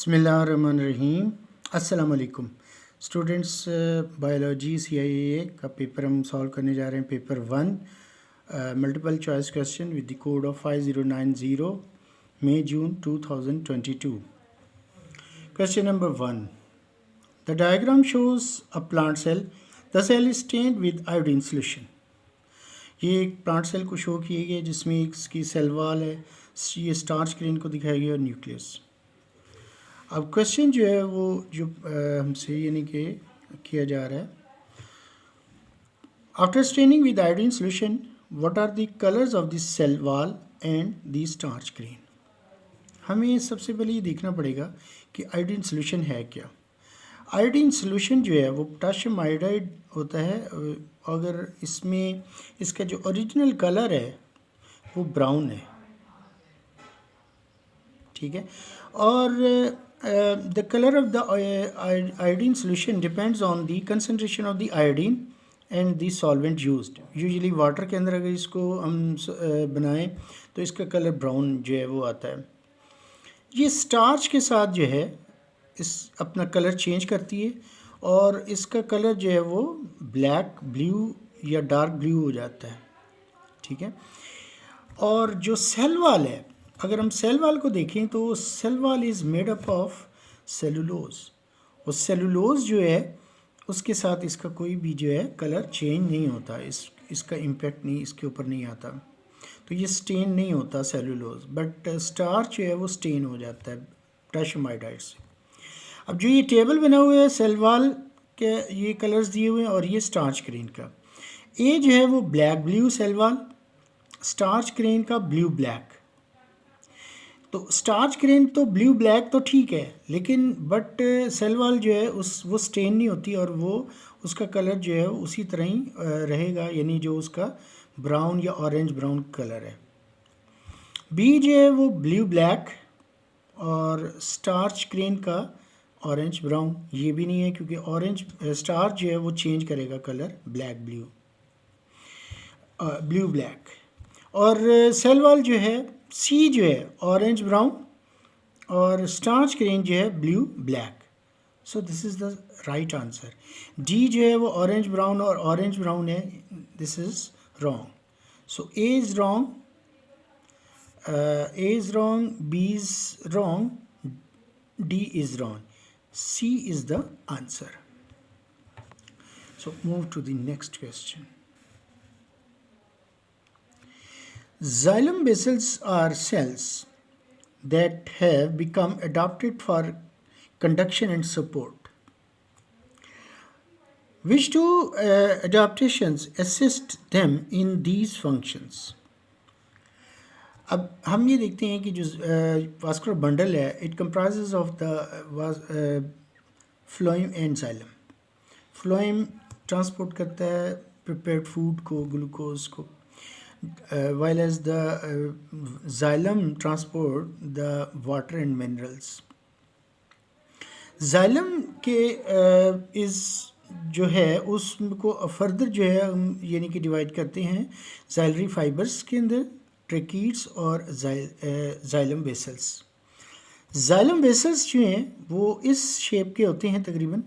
बिस्मिल्लाहिर्रहमानिर्रहीम। अस्सलाम वालेकुम स्टूडेंट्स। बायोलॉजी CIAA का पेपर हम सॉल्व करने जा रहे हैं। Paper 1 multiple choice question with the code of 5090 May June 2022। Question number 1, the diagram shows a plant cell, the cell is stained with iodine solution. ये एक प्लांट सेल को show किए गए जिसमें इसकी सेल वाल है, ये स्टार्च ग्रेन को दिखाया गया और न्यूक्लियस। अब क्वेश्चन जो है वो जो हमसे यानी कि किया जा रहा है, after staining with iodine solution what are the colours of the cell wall and the starch grain. हमें सबसे पहले ये देखना पड़ेगा कि आयोडीन सोल्यूशन है क्या। आयोडीन सोल्यूशन जो है वो पोटाशियम आयोडाइड होता है। अगर इसमें इसका जो ओरिजिनल कलर है वो ब्राउन है, ठीक है। और the color of the iodine solution depends on the concentration of the iodine and the solvent used. Usually water के अंदर अगर इसको हम बनाएं तो इसका कलर ब्राउन जो है वो आता है। ये स्टार्च के साथ जो है इस अपना कलर चेंज करती है और इसका कलर जो है वो ब्लैक, ब्लू या डार्क ब्लू हो जाता है, ठीक है। और जो सेल वाल है, अगर हम सेल वाल को देखें तो cell wall is made up of cellulose. और सेलुलोज जो है उसके साथ इसका कोई भी जो है कलर चेंज नहीं होता, इसका इम्पेक्ट नहीं इसके ऊपर नहीं आता, तो ये स्टेन नहीं होता सेलुलोज। बट स्टार्च जो है वो स्टेन हो जाता है पोटेशियम आयोडाइड से। अब जो ये टेबल बना हुआ है सेल वाल के ये कलर्स दिए हुए हैं और ये स्टार्च ग्रेन का, ए जो है वो black blue cell wall, starch grain का ब्लू ब्लैक। तो स्टार्च ग्रेन तो ब्लू ब्लैक तो ठीक है, लेकिन बट सेल वाल जो है वो स्टेन नहीं होती और वो उसका कलर जो है उसी तरह ही रहेगा, यानी जो उसका ब्राउन या ऑरेंज ब्राउन कलर है। बी जो है वो ब्लू ब्लैक और स्टार्च ग्रेन का ऑरेंज ब्राउन, ये भी नहीं है क्योंकि ऑरेंज स्टार्च जो है वो चेंज करेगा colour black blue, blue black. और सेल वाल जो है सी जो है ऑरेंज ब्राउन और स्टार्च ग्रेन जो है blue black. So this is the right answer. D जो है वो ऑरेंज ब्राउन और ऑरेंज ब्राउन है, this is wrong. So A is wrong, A is wrong, B is wrong, D is wrong, C is the answer. So move to the next question. Xylem vessels are cells that have become adapted for conduction and support. Which two adaptations assist them in these functions? अब हम ये देखते हैं कि जो vascular bundle है it comprises of the phloem and xylem. Phloem transport करता है प्रिपेयर्ड फूड को, ग्लूकोज को, while as the xylem transport the water and minerals. xylem के इस जो है उसको फर्दर जो है हम यानी कि डिवाइड करते हैं जाइलरी फाइबर्स के अंदर, ट्रेकीड्स और जाइलम वेसल्स। जाइलम वेसल्स जो हैं वो इस शेप के होते हैं तकरीबन,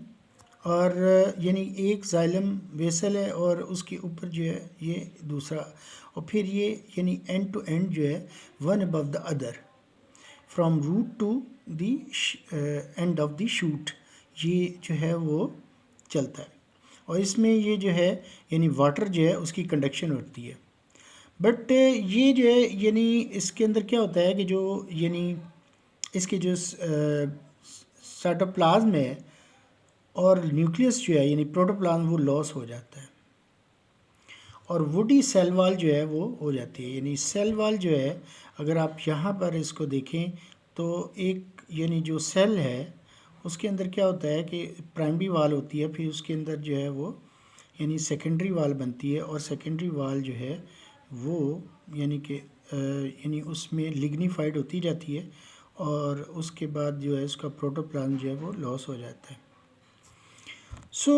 और यानी एक जाइलम वेसल है और उसके ऊपर जो है ये दूसरा, और फिर ये यानी एंड टू एंड जो है one above the other from root to the end of the shoot, ये जो है वो चलता है। और इसमें ये जो है यानी वाटर जो है उसकी कंडक्शन होती है। बट ये जो है यानी इसके अंदर क्या होता है कि जो यानी इसके जो साइटोप्लाज्म है और न्यूक्लियस जो है यानी प्रोटोप्लाज्म वो लॉस हो जाता है और वुडी सेल वाल जो है वो हो जाती है। यानी सेल वाल जो है अगर आप यहाँ पर इसको देखें तो एक यानी जो सेल है उसके अंदर क्या होता है कि प्राइमरी वाल होती है, फिर उसके अंदर जो है वो यानी सेकेंडरी वाल बनती है और सेकेंडरी वाल जो है वो यानी कि यानी उसमें लिग्निफाइड होती जाती है और उसके बाद जो है उसका प्रोटोप्लाज्म जो है वो लॉस हो जाता है। सो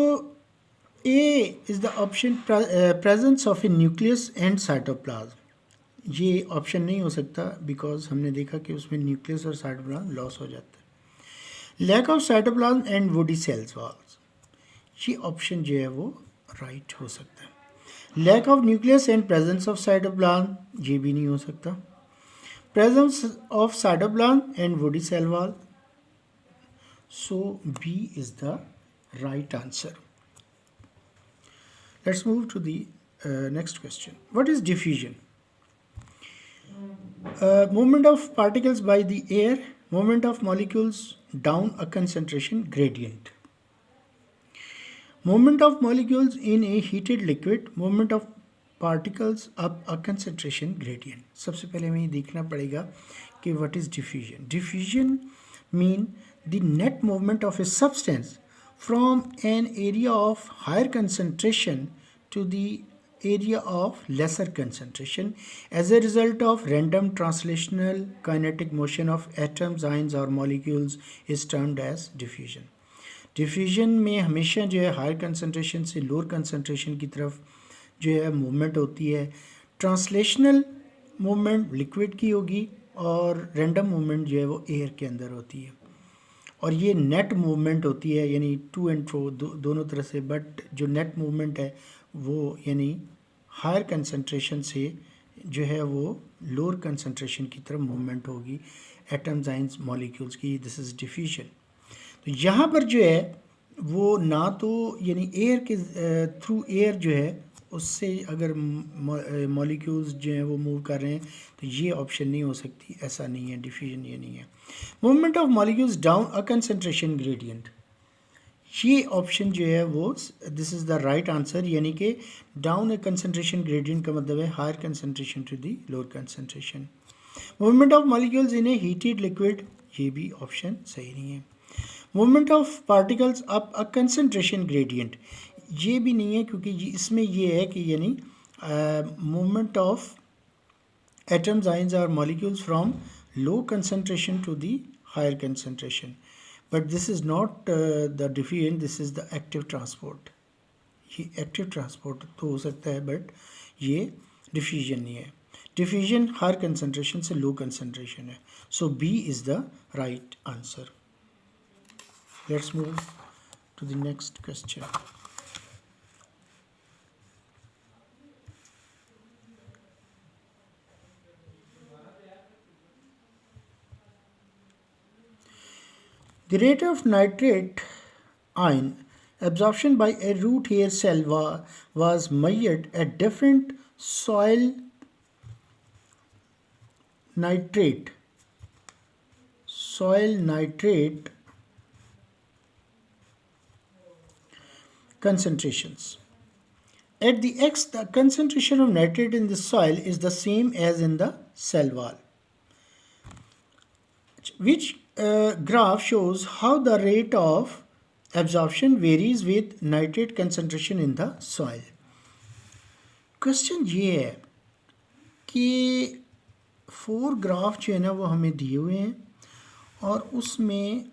A is the option presence of a nucleus and cytoplasm. ये ऑप्शन नहीं हो सकता बिकॉज हमने देखा कि उसमें न्यूक्लियस और साइटोप्लाज्म लॉस हो जाता है। Lack of cytoplasm and woody cells walls, ये ऑप्शन जो है वो राइट हो सकता है। Lack of nucleus and presence of cytoplasm, ये भी नहीं हो सकता। Presence of cytoplasm and woody cell wall, so B is the right answer. Let's move to the next question. What is diffusion? Movement of particles by the air, movement of molecules down a concentration gradient. Movement of molecules in a heated liquid, movement of particles up a concentration gradient. सबसे पहले हमें देखना पड़ेगा कि what is diffusion. Diffusion mean the net movement of a substance from an area of higher concentration to the area of lesser concentration as a result of random translational kinetic motion of atoms, ions or molecules is termed as diffusion. Diffusion में हमेशा जो है higher concentration से lower concentration की तरफ जो है movement होती है। ट्रांसलेशनल मूवमेंट लिक्विड की होगी और रैंडम मूवमेंट जो है वो एयर के अंदर होती है, और ये नेट मूवमेंट होती है, यानी टू एंड फ्रो दोनों तरह से। बट जो नेट मूवमेंट है वो यानी हायर कंसनट्रेशन से जो है वो लोअर कंसनट्रेशन की तरफ मूवमेंट होगी एटम्स, आयंस, मॉलिक्यूल्स की। This is diffusion. तो यहाँ पर जो है वो ना तो यानी एयर के थ्रू एयर जो है उससे अगर मॉलिक्यूल्स जो हैं वो मूव कर रहे हैं तो ये ऑप्शन नहीं हो सकती, ऐसा नहीं है, डिफ्यूजन ये नहीं है। Movement of molecules down a concentration gradient, ये ऑप्शन जो है वो this is the right answer, यानी कि डाउन ए कंसंट्रेशन ग्रेडियंट का मतलब है higher concentration to the lower concentration. Movement of molecules in a heated liquid, ये भी ऑप्शन सही नहीं है। Movement of particles up a concentration gradient, ये भी नहीं है, क्योंकि इसमें ये है कि यानी मूवमेंट ऑफ एटम्स, आयंस और molecules from low concentration to the higher concentration, but this is not the diffusion, this is the active transport. ये एक्टिव ट्रांसपोर्ट तो हो सकता है बट ये डिफ्यूजन नहीं है। डिफ्यूजन हायर कंसंट्रेशन से लो कंसंट्रेशन है, so B is the right answer. Let's move to the next question. The rate of nitrate ion absorption by a root hair cell was measured at different soil nitrate concentrations. At the X, the concentration of nitrate in the soil is the same as in the cell wall. Which graph shows how the rate of absorption varies with nitrate concentration in the soil? Question ये है कि 4 graph जो है ना वो हमें दिए हुए हैं, और उसमें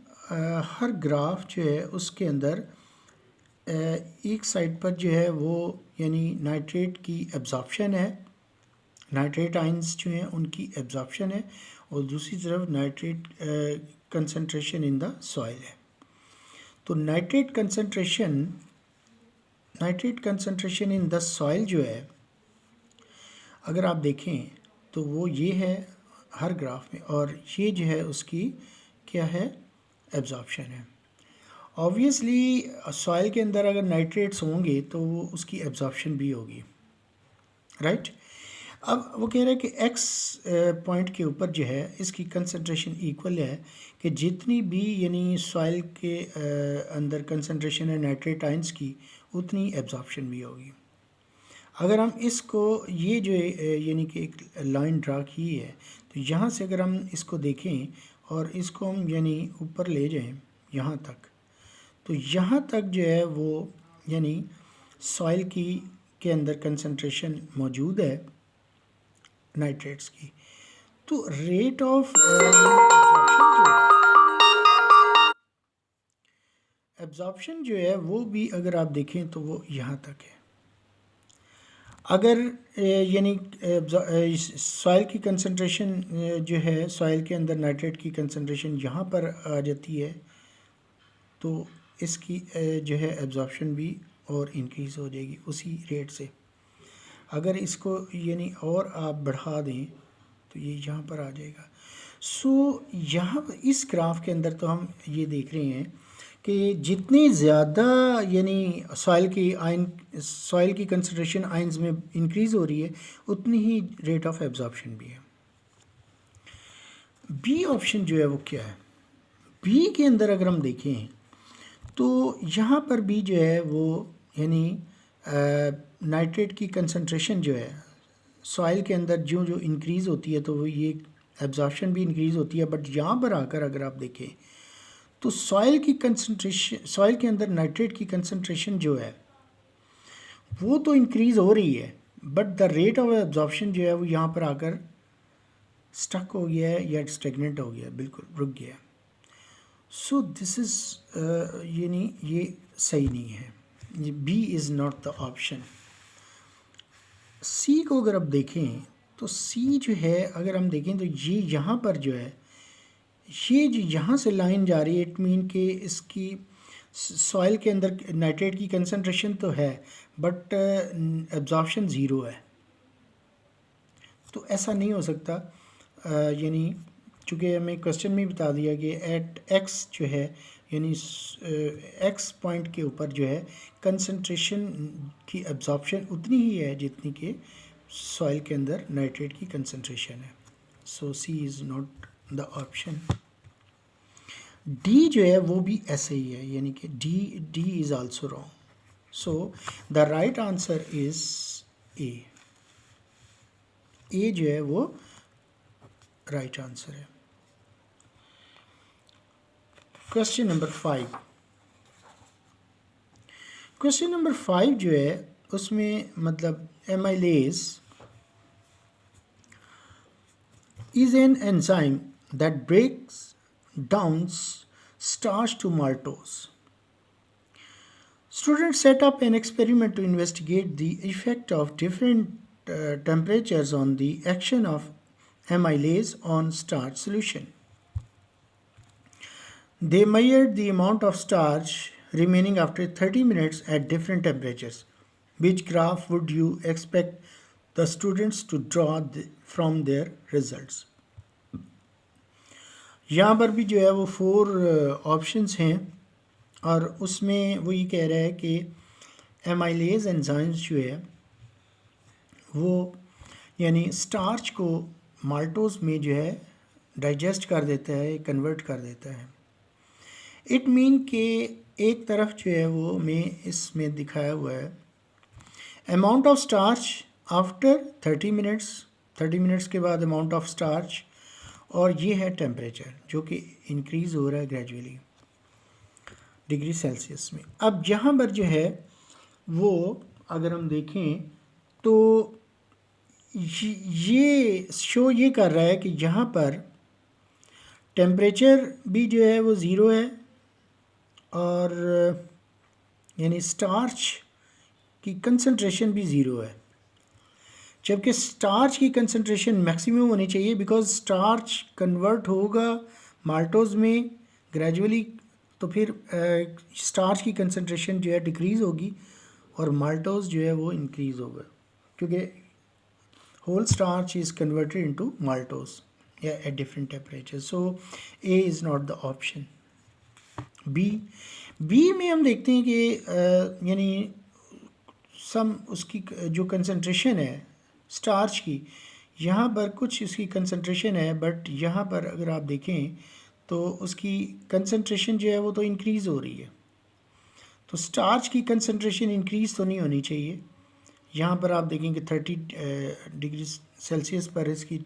हर ग्राफ जो है उसके अंदर एक साइड पर जो है वो यानी नाइट्रेट की एब्जॉर्प्शन है, नाइट्रेट आयंस जो हैं उनकी एब्जॉर्प्शन है, और दूसरी तरफ nitrate concentration in the soil है। तो nitrate concentration in the soil जो है अगर आप देखें तो वो ये है हर ग्राफ में, और ये जो है उसकी क्या है, एब्जॉर्प्शन है। ऑब्वियसली सॉइल के अंदर अगर नाइट्रेट्स होंगे तो वो उसकी एब्जॉर्प्शन भी होगी, राइट। अब वो कह रहे हैं कि एक्स पॉइंट के ऊपर जो है इसकी कंसंट्रेशन इक्वल है कि जितनी भी यानी सॉइल के अंदर कंसंट्रेशन है नाइट्रेट आयंस की उतनी एब्जॉर्प्शन भी होगी। अगर हम इसको ये जो यानी कि एक लाइन ड्रा की है, तो यहाँ से अगर हम इसको देखें और इसको हम यानी ऊपर ले जाएं यहाँ तक, तो यहाँ तक जो है वो यानी सॉइल की के अंदर कंसंट्रेशन मौजूद है नाइट्रेट्स की। तो रेट ऑफ एब्जॉर्प्शन जो है वो भी अगर आप देखें तो वो यहाँ तक है। अगर यानी सॉइल की कंसंट्रेशन जो है सॉइल के अंदर नाइट्रेट की कंसंट्रेशन यहाँ पर आ जाती है तो इसकी जो है एब्जॉर्प्शन भी और इंक्रीज़ हो जाएगी उसी रेट से। अगर इसको यानी और आप बढ़ा दें तो ये यहाँ पर आ जाएगा। सो यहाँ इस ग्राफ के अंदर तो हम ये देख रहे हैं कि जितनी ज़्यादा यानी सॉइल की कंसंट्रेशन आयंस में इंक्रीज़ हो रही है उतनी ही रेट ऑफ एब्जॉर्प्शन भी है। बी ऑप्शन जो है वो क्या है? बी के अंदर अगर हम देखें तो यहाँ पर भी जो है वो यानी नाइट्रेट की कंसंट्रेशन जो है सॉइल के अंदर जो जो इंक्रीज़ होती है तो वो ये एब्जॉर्प्शन भी इंक्रीज़ होती है। बट यहाँ पर आकर अगर आप देखें तो सॉइल के अंदर नाइट्रेट की कंसंट्रेशन जो है वो तो इंक्रीज़ हो रही है, but the rate of absorption जो है वो यहाँ पर आकर स्टक हो गया है या स्टेगनेंट हो गया है, बिल्कुल रुक गया है। सो दिस इज़ यानी ये सही नहीं है, ये B is not the option. C को अगर आप देखें तो सी जो है अगर हम देखें तो ये यहाँ पर जो है ये जो यहाँ से लाइन जा रही है इट मीन कि इसकी सॉइल के अंदर नाइट्रेट की कंसंट्रेशन तो है बट एब्जॉर्प्शन ज़ीरो है। तो ऐसा नहीं हो सकता, यानी चूँकि हमें क्वेश्चन में बता दिया कि एट एक्स जो है यानी एक्स पॉइंट के ऊपर जो है कंसंट्रेशन की एब्जॉर्प्शन उतनी ही है जितनी कि सॉइल के अंदर नाइट्रेट की कंसंट्रेशन है। So C is not the option. D जो है वो भी ऐसे ही है, यानी कि D is also wrong. So the right answer is A. A जो है वो राइट आंसर है। Question number 5। क्वेश्चन नंबर 5 जो है उसमें मतलब amylase is an enzyme that breaks down starch to maltose. Students set up an experiment to investigate the effect of different temperatures on the action of amylase on starch solution. They measured the amount of starch remaining after 30 minutes at different temperatures. Which graph would you expect the students to draw from their results? यहाँ पर भी जो है वो 4 options हैं और उसमें वो ये कह रहा है कि एमाइलेज एंजाइम्स जो है वो यानी स्टार्च को माल्टोज में जो है डाइजेस्ट कर देता है, कन्वर्ट कर देता है। इट मीन कि एक तरफ जो है वो में इसमें दिखाया हुआ है amount of starch after 30 minutes के बाद अमाउंट ऑफ स्टार्च, और ये है टेम्परेचर जो कि इंक्रीज़ हो रहा है ग्रेजुअली डिग्री सेल्सियस में। अब यहाँ पर जो है वो अगर हम देखें तो ये शो ये कर रहा है कि यहाँ पर टेम्परेचर भी जो है वो ज़ीरो है और यानी स्टार्च की कंसंट्रेशन भी ज़ीरो है, जबकि स्टार्च की कंसंट्रेशन मैक्सिमम होनी चाहिए बिकॉज स्टार्च कन्वर्ट होगा माल्टोज में ग्रेजुअली, तो फिर स्टार्च की कंसंट्रेशन जो है डिक्रीज़ होगी और माल्टोज जो है वो इंक्रीज़ होगा क्योंकि whole starch is converted into maltose या at different temperature. So A is not the option. B में हम देखते हैं कि यानी सम उसकी जो कंसंट्रेशन है स्टार्च की, यहाँ पर कुछ इसकी कंसंट्रेशन है बट यहाँ पर अगर आप देखें तो उसकी कंसंट्रेशन जो है वो तो इंक्रीज़ हो रही है, तो स्टार्च की कंसंट्रेशन इंक्रीज़ तो नहीं होनी चाहिए। यहाँ पर आप देखेंगे 30 डिग्री सेल्सियस पर इसकी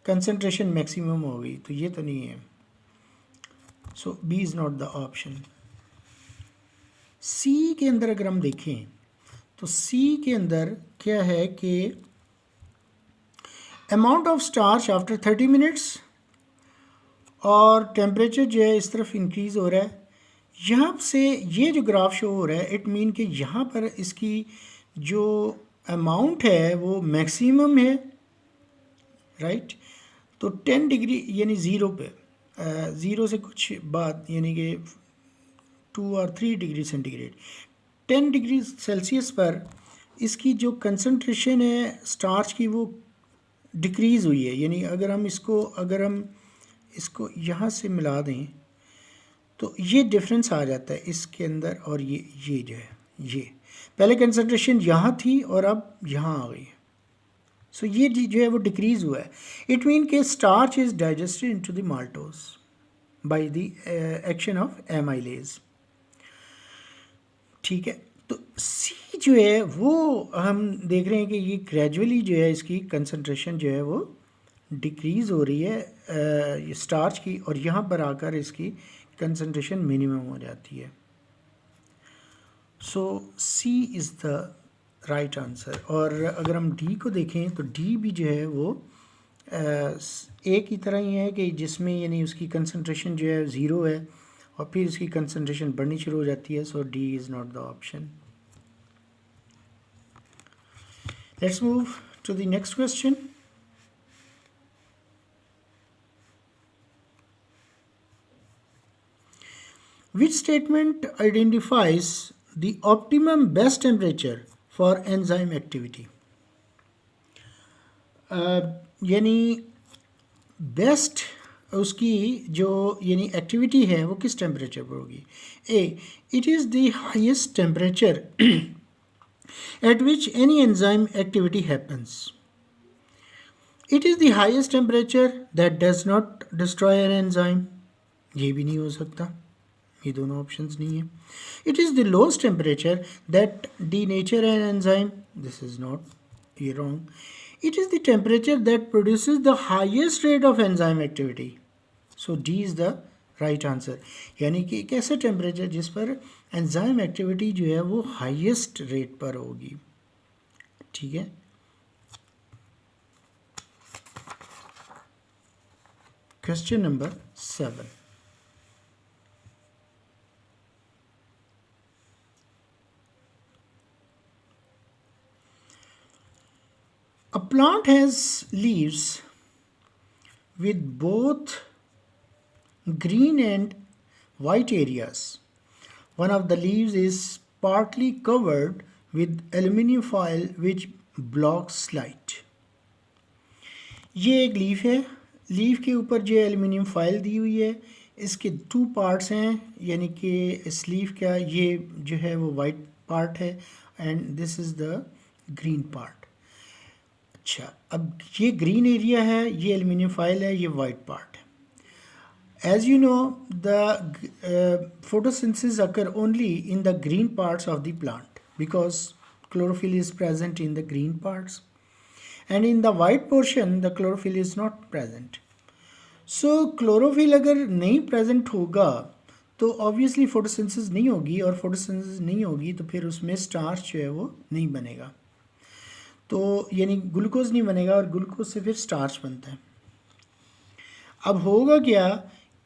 कंसंट्रेशन मैक्सिमम हो गई, तो ये तो नहीं है। So B is not the option. C के अंदर अगर हम देखें तो सी के अंदर क्या है कि amount of starch after 30 minutes और टेम्परेचर जो है इस तरफ इंक्रीज़ हो रहा है। यहाँ से ये जो ग्राफ शो हो रहा है इट मीन कि यहाँ पर इसकी जो अमाउंट है वो मैक्सिमम है, राइट। तो 10 डिग्री यानी ज़ीरो पे ज़ीरो से कुछ बाद यानी कि 2 और 3 डिग्री सेंटीग्रेड, 10 डिग्री सेल्सियस पर इसकी जो कंसंट्रेशन है स्टार्च की वो डिक्रीज़ हुई है। यानी अगर हम इसको यहाँ से मिला दें तो ये डिफरेंस आ जाता है इसके अंदर, और ये जो है, ये पहले कंसंट्रेशन यहाँ थी और अब यहाँ आ गई है। सो ये जो है वो डिक्रीज़ हुआ है। इट मीन के starch is digested into the maltose by the action of amylase. ठीक है, तो सी जो है वो हम देख रहे हैं कि ये ग्रेजुअली जो है इसकी कंसंट्रेशन जो है वो डिक्रीज़ हो रही है स्टार्च की, और यहाँ पर आकर इसकी कंसंट्रेशन मिनिमम हो जाती है। So C is the right answer. और अगर हम डी को देखें तो डी भी जो है वो एक ही तरह ही है कि जिसमें यानी उसकी कंसंट्रेशन जो है ज़ीरो है और फिर इसकी कंसंट्रेशन बढ़नी शुरू हो जाती है। So D is not the option. Let's move to the next question. Which statement identifies the optimum best temperature for enzyme activity? यानी बेस्ट उसकी जो यानी एक्टिविटी है वो किस टेम्परेचर पर होगी? A, it is the highest temperature at which any enzyme activity happens. It is the highest temperature that does not destroy an enzyme, ये भी नहीं हो सकता, ये दोनों ऑप्शंस नहीं है। It is the lowest temperature that denature an enzyme, this is not, ये wrong. It is the temperature that produces the highest rate of enzyme activity. So D is the right answer. यानी कि एक ऐसा temperature जिस पर enzyme activity जो है वो हाईएस्ट रेट पर होगी। ठीक है, question number 7। A plant has leaves with both green and white areas. One of the leaves is partly covered with aluminum foil which blocks light. ये एक लीफ है, लीफ के ऊपर जो एल्युमिनियम फाइल दी हुई है, इसके 2 पार्ट्स हैं, यानी कि इस लीफ का ये जो है वो वाइट पार्ट है and this is the green part. अच्छा, अब ये ग्रीन एरिया है, ये एल्युमिनियम फाइल है, ये वाइट पार्ट है। As you know the photosynthesis occur only in the green parts of the plant because chlorophyll is present in the green parts, and in the white portion the chlorophyll is not present. So chlorophyll अगर नहीं present होगा तो obviously photosynthesis नहीं होगी, और photosynthesis नहीं होगी तो फिर उसमें स्टार्च जो है वो नहीं बनेगा, तो यानी ग्लूकोज नहीं बनेगा, और ग्लूकोज से फिर स्टार्च बनता है। अब होगा क्या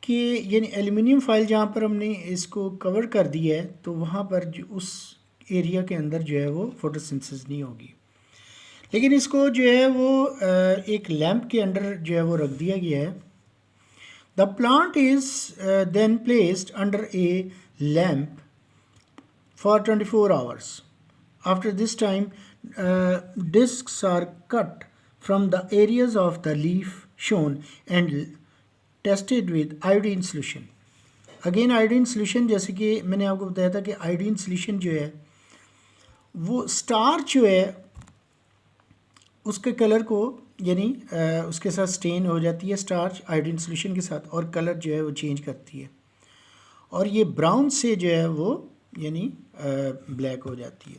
कि यानी एल्युमिनियम फाइल जहाँ पर हमने इसको कवर कर दिया है तो वहाँ पर जो उस एरिया के अंदर जो है वो फोटोसिंथेसिस नहीं होगी, लेकिन इसको जो है वो एक लैंप के अंडर जो है वो रख दिया गया है। The plant is then placed under a lamp for 24 hours. After this time, discs are cut from the areas of the leaf shown and tested with iodine solution. Again iodine solution, जैसे कि मैंने आपको बताया था कि iodine solution जो है वो स्टार्च जो है उसके कलर को यानी उसके साथ स्टेन हो जाती है स्टार्च आयोडीन सोल्यूशन के साथ, और कलर जो है वो चेंज करती है, और ये ब्राउन से जो है वो यानी ब्लैक हो जाती है।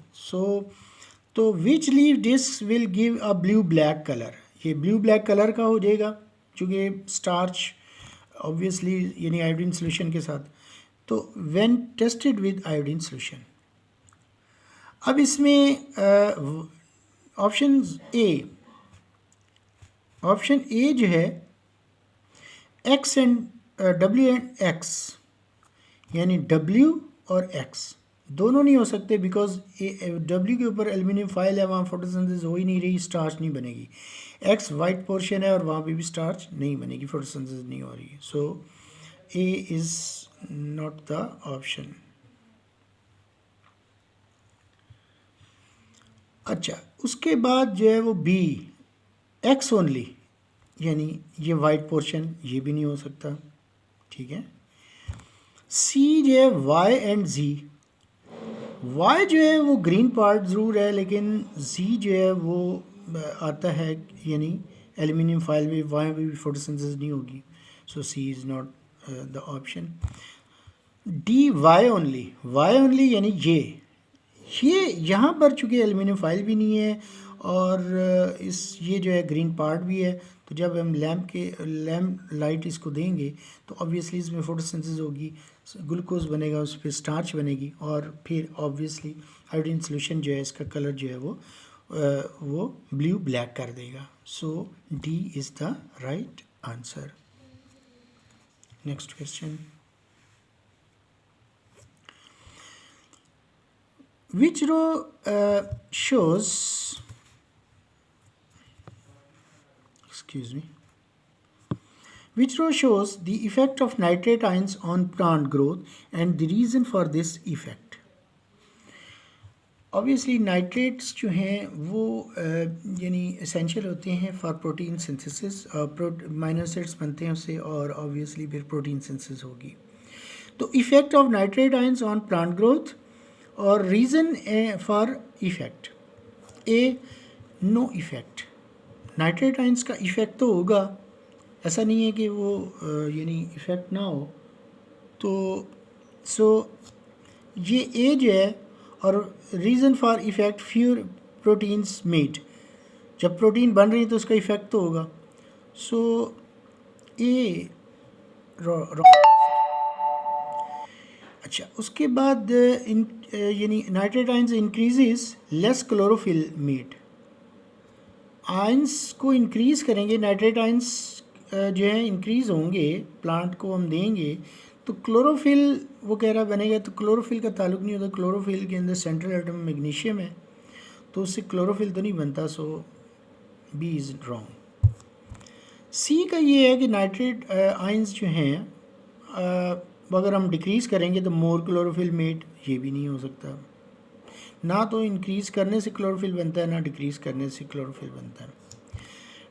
तो which leaf disc will give a blue black colour, ये ब्लू ब्लैक कलर का हो जाएगा चूँकि स्टार्च ऑब्वियसली यानी आयोडीन सोल्यूशन के साथ, तो when tested with iodine solution. अब इसमें ऑप्शन ए जो है X and W and X, यानी डब्ल्यू और एक्स दोनों नहीं हो सकते, बिकॉज डब्ल्यू के ऊपर एल्युमिनियम फाइल है, वहाँ फोटोसिंथेसिस हो ही नहीं रही, स्टार्च नहीं बनेगी। एक्स वाइट पोर्शन है और वहाँ पे भी स्टार्च नहीं बनेगी, फोटोसिंथेसिस नहीं हो रही है। So A is not the option. अच्छा, उसके बाद जो है वो बी एक्स ओनली, यानी ये वाइट पोर्शन ये भी नहीं हो सकता, ठीक है। सी जो है वाई एंड जी, वाई जो है वो ग्रीन पार्ट ज़रूर है, लेकिन जी जो है वो आता है यानी एल्यूमिनियम फॉयल में, वहाँ भी फोटोसिंथेसिस नहीं होगी, so C is not the option. D Y only यानी ये यहाँ पर चूँकि एल्यूमिनियम फॉयल भी नहीं है और इस ये जो है ग्रीन पार्ट भी है, तो जब हम लैम्प लाइट इसको देंगे तो ऑब्वियसली इसमें फोटोसिंथेसिस होगी, ग्लूकोज बनेगा, उस पर स्टार्च बनेगी और फिर ऑब्वियसली आयोडीन सोल्यूशन जो है इसका कलर जो है वो ब्लू ब्लैक कर देगा। So D is the right answer. Next question, which row shows, excuse me, which row shows the effect of nitrate ions on plant growth and the reason for this effect? Obviously nitrates जो हैं वो यानी essential होते हैं for protein synthesis, minor acids बनते हैं उससे और ऑब्वियसली फिर प्रोटीन सिंथेसिस होगी। तो effect of nitrate ions on plant growth और reason for effect, A no effect. Nitrate ions का इफ़ेक्ट तो होगा, ऐसा नहीं है कि वो यानी इफ़ेक्ट ना हो। तो सो ये ए जो है, और reason for effect fewer proteins made, जब प्रोटीन बन रही है तो उसका इफ़ेक्ट तो होगा। So A wrong. अच्छा, उसके बाद यानी nitrate ions increases less chlorophyll made, ions को इंक्रीज़ करेंगे, नाइट्रेट आयंस जो है इंक्रीज़ होंगे, प्लांट को हम देंगे तो क्लोरोफिल वो कह रहा बनेगा, तो क्लोरोफिल का ताल्लुक नहीं होता, क्लोरोफिल के अंदर सेंट्रल एटम मैग्नीशियम है तो उससे क्लोरोफिल तो नहीं बनता, सो बी इज़ रॉन्ग। सी का ये है कि नाइट्रेट आयंस जो हैं अगर हम डिक्रीज़ करेंगे तो मोर क्लोरोफिल मेड, ये भी नहीं हो सकता, ना तो इंक्रीज़ करने से क्लोरोफिल बनता है ना डिक्रीज़ करने से क्लोरोफिल बनता है।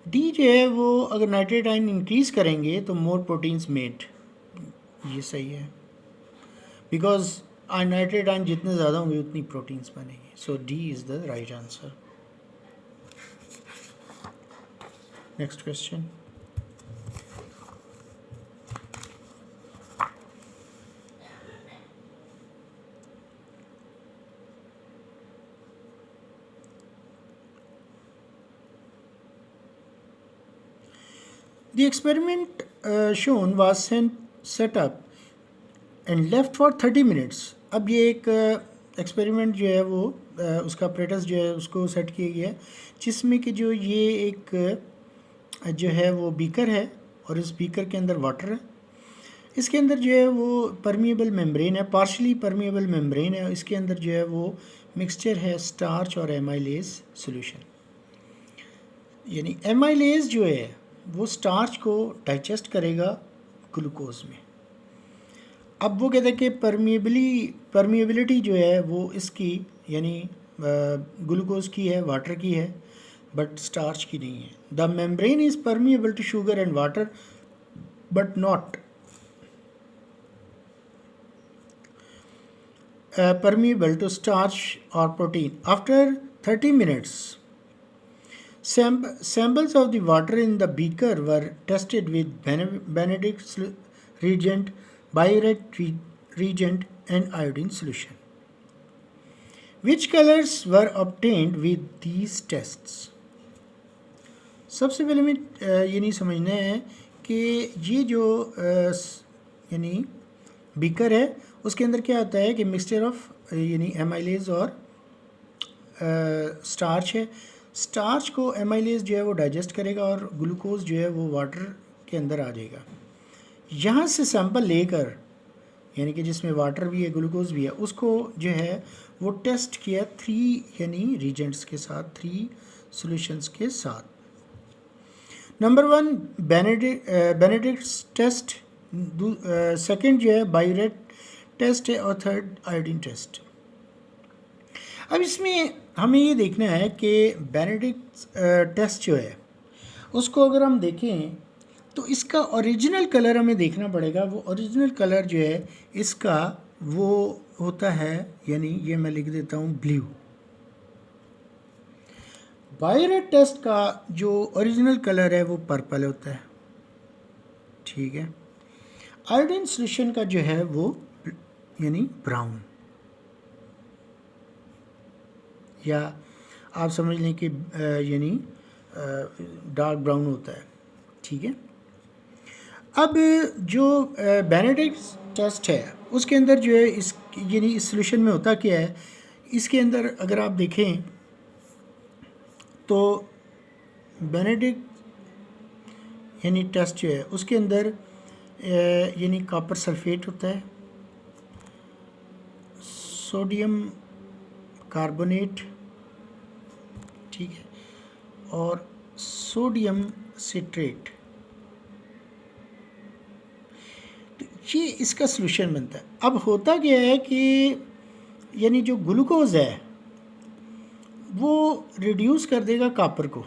डी जो है वो अगर नाइट्रेट आयन इंक्रीज़ करेंगे तो मोर प्रोटीन्स मेड, ये सही है, बिकॉज नाइट्रेट आयन जितने ज़्यादा होंगे उतनी प्रोटीन्स बनेंगी। So D is the right answer. Next question, The experiment shown was set up and left for 30 minutes. अब ये एक एक्सपेरिमेंट जो है वो उसका अपरेटस जो है उसको सेट किया गया है, जिसमें कि जो ये एक जो है वो बीकर है और इस बीकर के अंदर वाटर है, इसके अंदर जो है वो परमिएबल मेम्ब्रेन है, पार्शली परमिएबल मेम्ब्रेन है, इसके अंदर जो है वो मिक्सचर है स्टार्च और एमाइलेज सॉल्यूशन। यानी एमाइलेज जो है वो स्टार्च को डाइजेस्ट करेगा ग्लूकोज में। अब वो कहते हैं कि परमिएबिलिटी जो है वो इसकी यानी ग्लूकोज की है, वाटर की है, बट स्टार्च की नहीं है। The membrane is permeable to sugar and water but not permeable to starch or protein. After 30 minutes, samples of the water in the beaker were tested with Benedict's reagent, Biuret reagent and iodine solution. Which colors were obtained with these tests? सबसे पहले हमें ये नहीं समझना है कि ये जो यानी बीकर है उसके अंदर क्या होता है कि मिक्सचर ऑफ यानी एमाइलेज और स्टार्च है। स्टार्च को एमाइलेज जो है वो डाइजेस्ट करेगा और ग्लूकोज जो है वो वाटर के अंदर आ जाएगा। यहाँ से सैंपल लेकर यानी कि जिसमें वाटर भी है ग्लूकोज भी है, उसको जो है वो टेस्ट किया 3 यानी रीजेंट्स के साथ, 3 सॉल्यूशंस के साथ। नंबर 1 बेनेडिक्ट्स टेस्ट, सेकंड जो है बायूरेट टेस्ट है और थर्ड आयोडीन टेस्ट। अब इसमें हमें ये देखना है कि बेनेडिक्ट टेस्ट जो है उसको अगर हम देखें तो इसका ओरिजिनल कलर हमें देखना पड़ेगा। वो ओरिजिनल कलर जो है इसका वो होता है, यानी ये मैं लिख देता हूँ ब्लू। बायोरेट टेस्ट का जो ओरिजिनल कलर है वो पर्पल होता है, ठीक है। आयोडीन सॉल्यूशन का जो है वो यानी ब्राउन, या आप समझ लें कि यानी डार्क ब्राउन होता है, ठीक है। अब जो बेनेडिक्ट टेस्ट है उसके अंदर जो है इस यानी इस सॉल्यूशन में होता क्या है, इसके अंदर अगर आप देखें तो बेनेडिक्ट यानी टेस्ट जो है उसके अंदर यानी कॉपर सल्फेट होता है, सोडियम कार्बोनेट, ठीक है, और सोडियम सिट्रेट। तो ये इसका सॉल्यूशन बनता है। अब होता क्या है कि यानी जो ग्लूकोज है वो रिड्यूस कर देगा कॉपर को।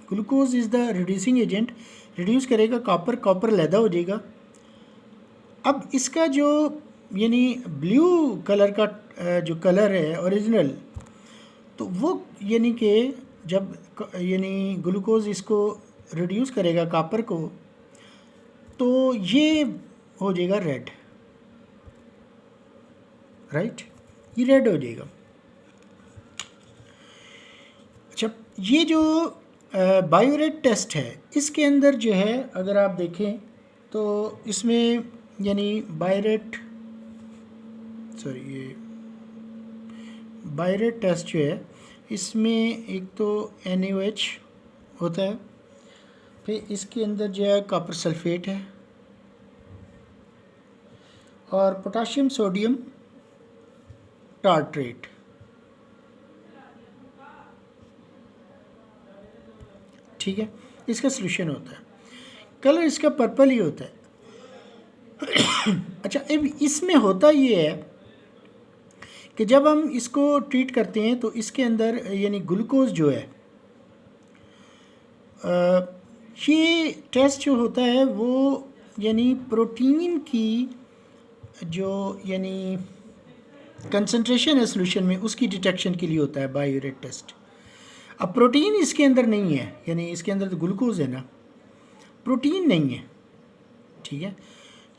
Glucose is the reducing agent, reduce करेगा कॉपर, कॉपर लैदा हो जाएगा। अब इसका जो यानी ब्लू कलर का जो कलर है ओरिजिनल, तो वो यानी कि जब यानी ग्लूकोज इसको रिड्यूस करेगा कॉपर को तो ये हो जाएगा रेड, राइट, ये रेड हो जाएगा। अच्छा, ये जो बायोरेट टेस्ट है इसके अंदर जो है अगर आप देखें तो इसमें यानी बायोरेट टेस्ट जो है इसमें एक तो NaOH होता है, फिर इसके अंदर जो है कॉपर सल्फेट है और पोटाशियम सोडियम टार्ट्रेट, ठीक है। इसका सॉल्यूशन होता है, कलर इसका पर्पल ही होता है। अच्छा, अब इसमें होता ये है कि जब हम इसको ट्रीट करते हैं तो इसके अंदर यानी ग्लूकोज जो है ये टेस्ट जो होता है वो यानी प्रोटीन की जो यानी कंसंट्रेशन है सॉल्यूशन में उसकी डिटेक्शन के लिए होता है बायोरेट टेस्ट। अब प्रोटीन इसके अंदर नहीं है, यानी इसके अंदर तो ग्लूकोज है ना, प्रोटीन नहीं है, ठीक है।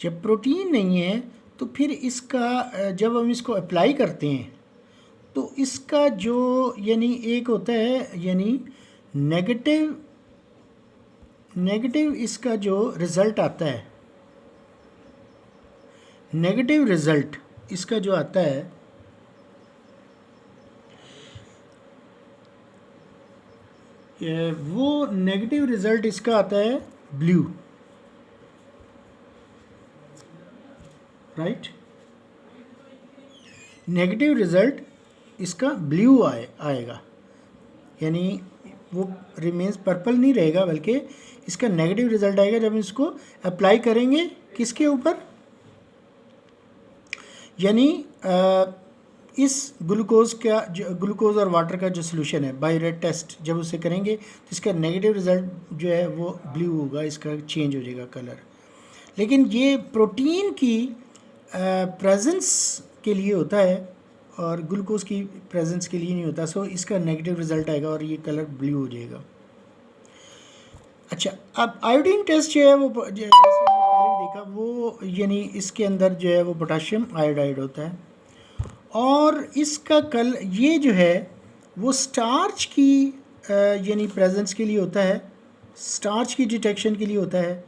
जब प्रोटीन नहीं है तो फिर इसका जब हम इसको अप्लाई करते हैं तो इसका जो यानी एक होता है यानी नेगेटिव इसका जो रिज़ल्ट आता है, नेगेटिव रिज़ल्ट इसका जो आता है वो नेगेटिव रिज़ल्ट इसका आता है ब्लू, राइट। नेगेटिव रिज़ल्ट इसका ब्लू आएगा, यानी वो रिमेन्स पर्पल नहीं रहेगा बल्कि इसका नेगेटिव रिज़ल्ट आएगा जब इसको अप्लाई करेंगे किसके ऊपर, यानी इस ग्लूकोज और वाटर का जो सॉल्यूशन है बायोरेट टेस्ट जब उसे करेंगे तो इसका नेगेटिव रिज़ल्ट जो है वो ब्लू होगा, इसका चेंज हो जाएगा कलर। लेकिन ये प्रोटीन की प्रेजेंस के लिए होता है और ग्लूकोज की प्रेजेंस के लिए नहीं होता, सो इसका नेगेटिव रिज़ल्ट आएगा और ये कलर ब्लू हो जाएगा। अच्छा, अब आयोडीन टेस्ट जो है वो जैसे हमने पहले देखा वो यानी इसके अंदर जो है वो पोटाशियम आयोडाइड होता है और इसका ये जो है वो स्टार्च की यानी प्रेजेंस के लिए होता है, स्टार्च की डिटेक्शन के लिए होता है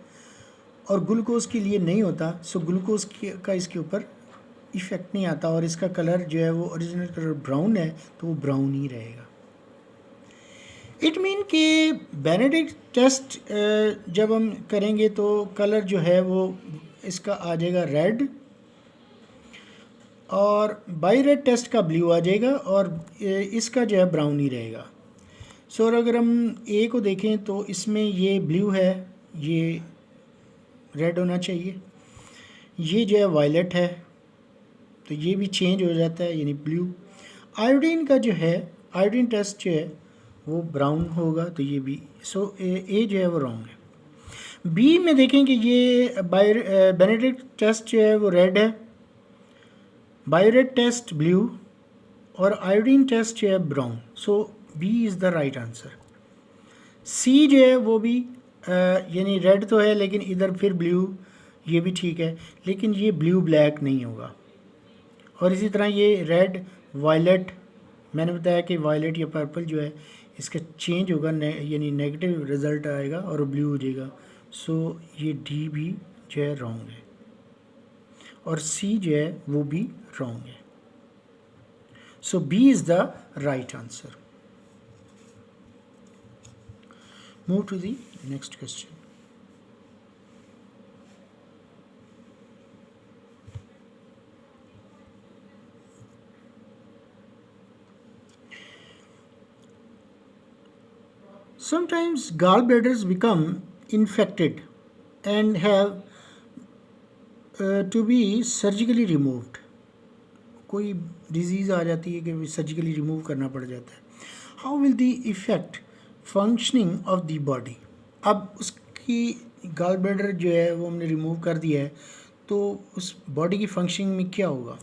और ग्लूकोज के लिए नहीं होता। सो ग्लूकोज का इसके ऊपर इफ़ेक्ट नहीं आता और इसका कलर जो है वो ओरिजिनल कलर ब्राउन है तो वो ब्राउन ही रहेगा। इट मीन कि बेनेडिक्ट टेस्ट जब हम करेंगे तो कलर जो है वो इसका आ जाएगा रेड और बायोरेट टेस्ट का ब्लू आ जाएगा और इसका जो है ब्राउन ही रहेगा। सो अगर हम ए को देखें तो इसमें ये ब्लू है, ये रेड होना चाहिए, ये जो है वायलेट है तो ये भी चेंज हो जाता है यानी ब्लू। आयोडीन का जो है, आयोडीन टेस्ट जो है वो ब्राउन होगा, तो ये भी, सो ए जो है वो रॉन्ग है। बी में देखें कि ये बेनेडिक्ट टेस्ट जो है वो रेड है, बायोरेट टेस्ट ब्लू, और आयोडीन टेस्ट जो है brown, so B is the right answer. C जो है वो भी यानी रेड तो है लेकिन इधर फिर ब्लू, ये भी ठीक है, लेकिन ये ब्लू ब्लैक नहीं होगा। और इसी तरह ये रेड वायलेट, मैंने बताया कि वायलेट या पर्पल जो है इसका चेंज होगा, यानी नेगेटिव रिजल्ट आएगा और ब्लू हो जाएगा, सो ये डी भी जो है रॉन्ग है, और सी जो है वो भी रॉन्ग है, so B is the right answer. Move to the next question. Sometimes gallbladders become infected and have to be surgically removed. कोई डिजीज़ आ जाती है कि सर्जिकली रिमूव करना पड़ जाता है। How will the effect functioning of the body. अब उसकी गॉल ब्लैडर जो है वो हमने रिमूव कर दिया है, तो उस बॉडी की फंक्शनिंग में क्या होगा।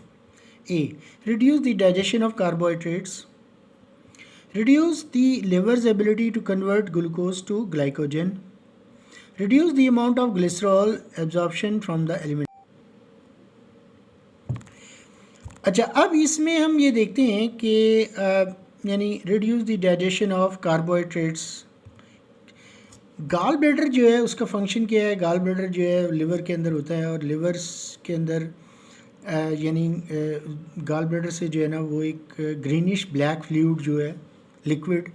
A, reduce the digestion of carbohydrates, reduce the liver's ability to convert glucose to glycogen, reduce the amount of glycerol absorption from the element। अच्छा, अब इसमें हम ये देखते हैं कि यानी reduce the digestion of carbohydrates. Gall bladder जो है उसका फंक्शन क्या है। गॉल ब्लैडर जो है लिवर के अंदर होता है, और लिवर्स के अंदर यानी गॉल ब्लैडर से जो है ना वो एक ग्रीनिश ब्लैक फ्लूइड जो है लिक्विड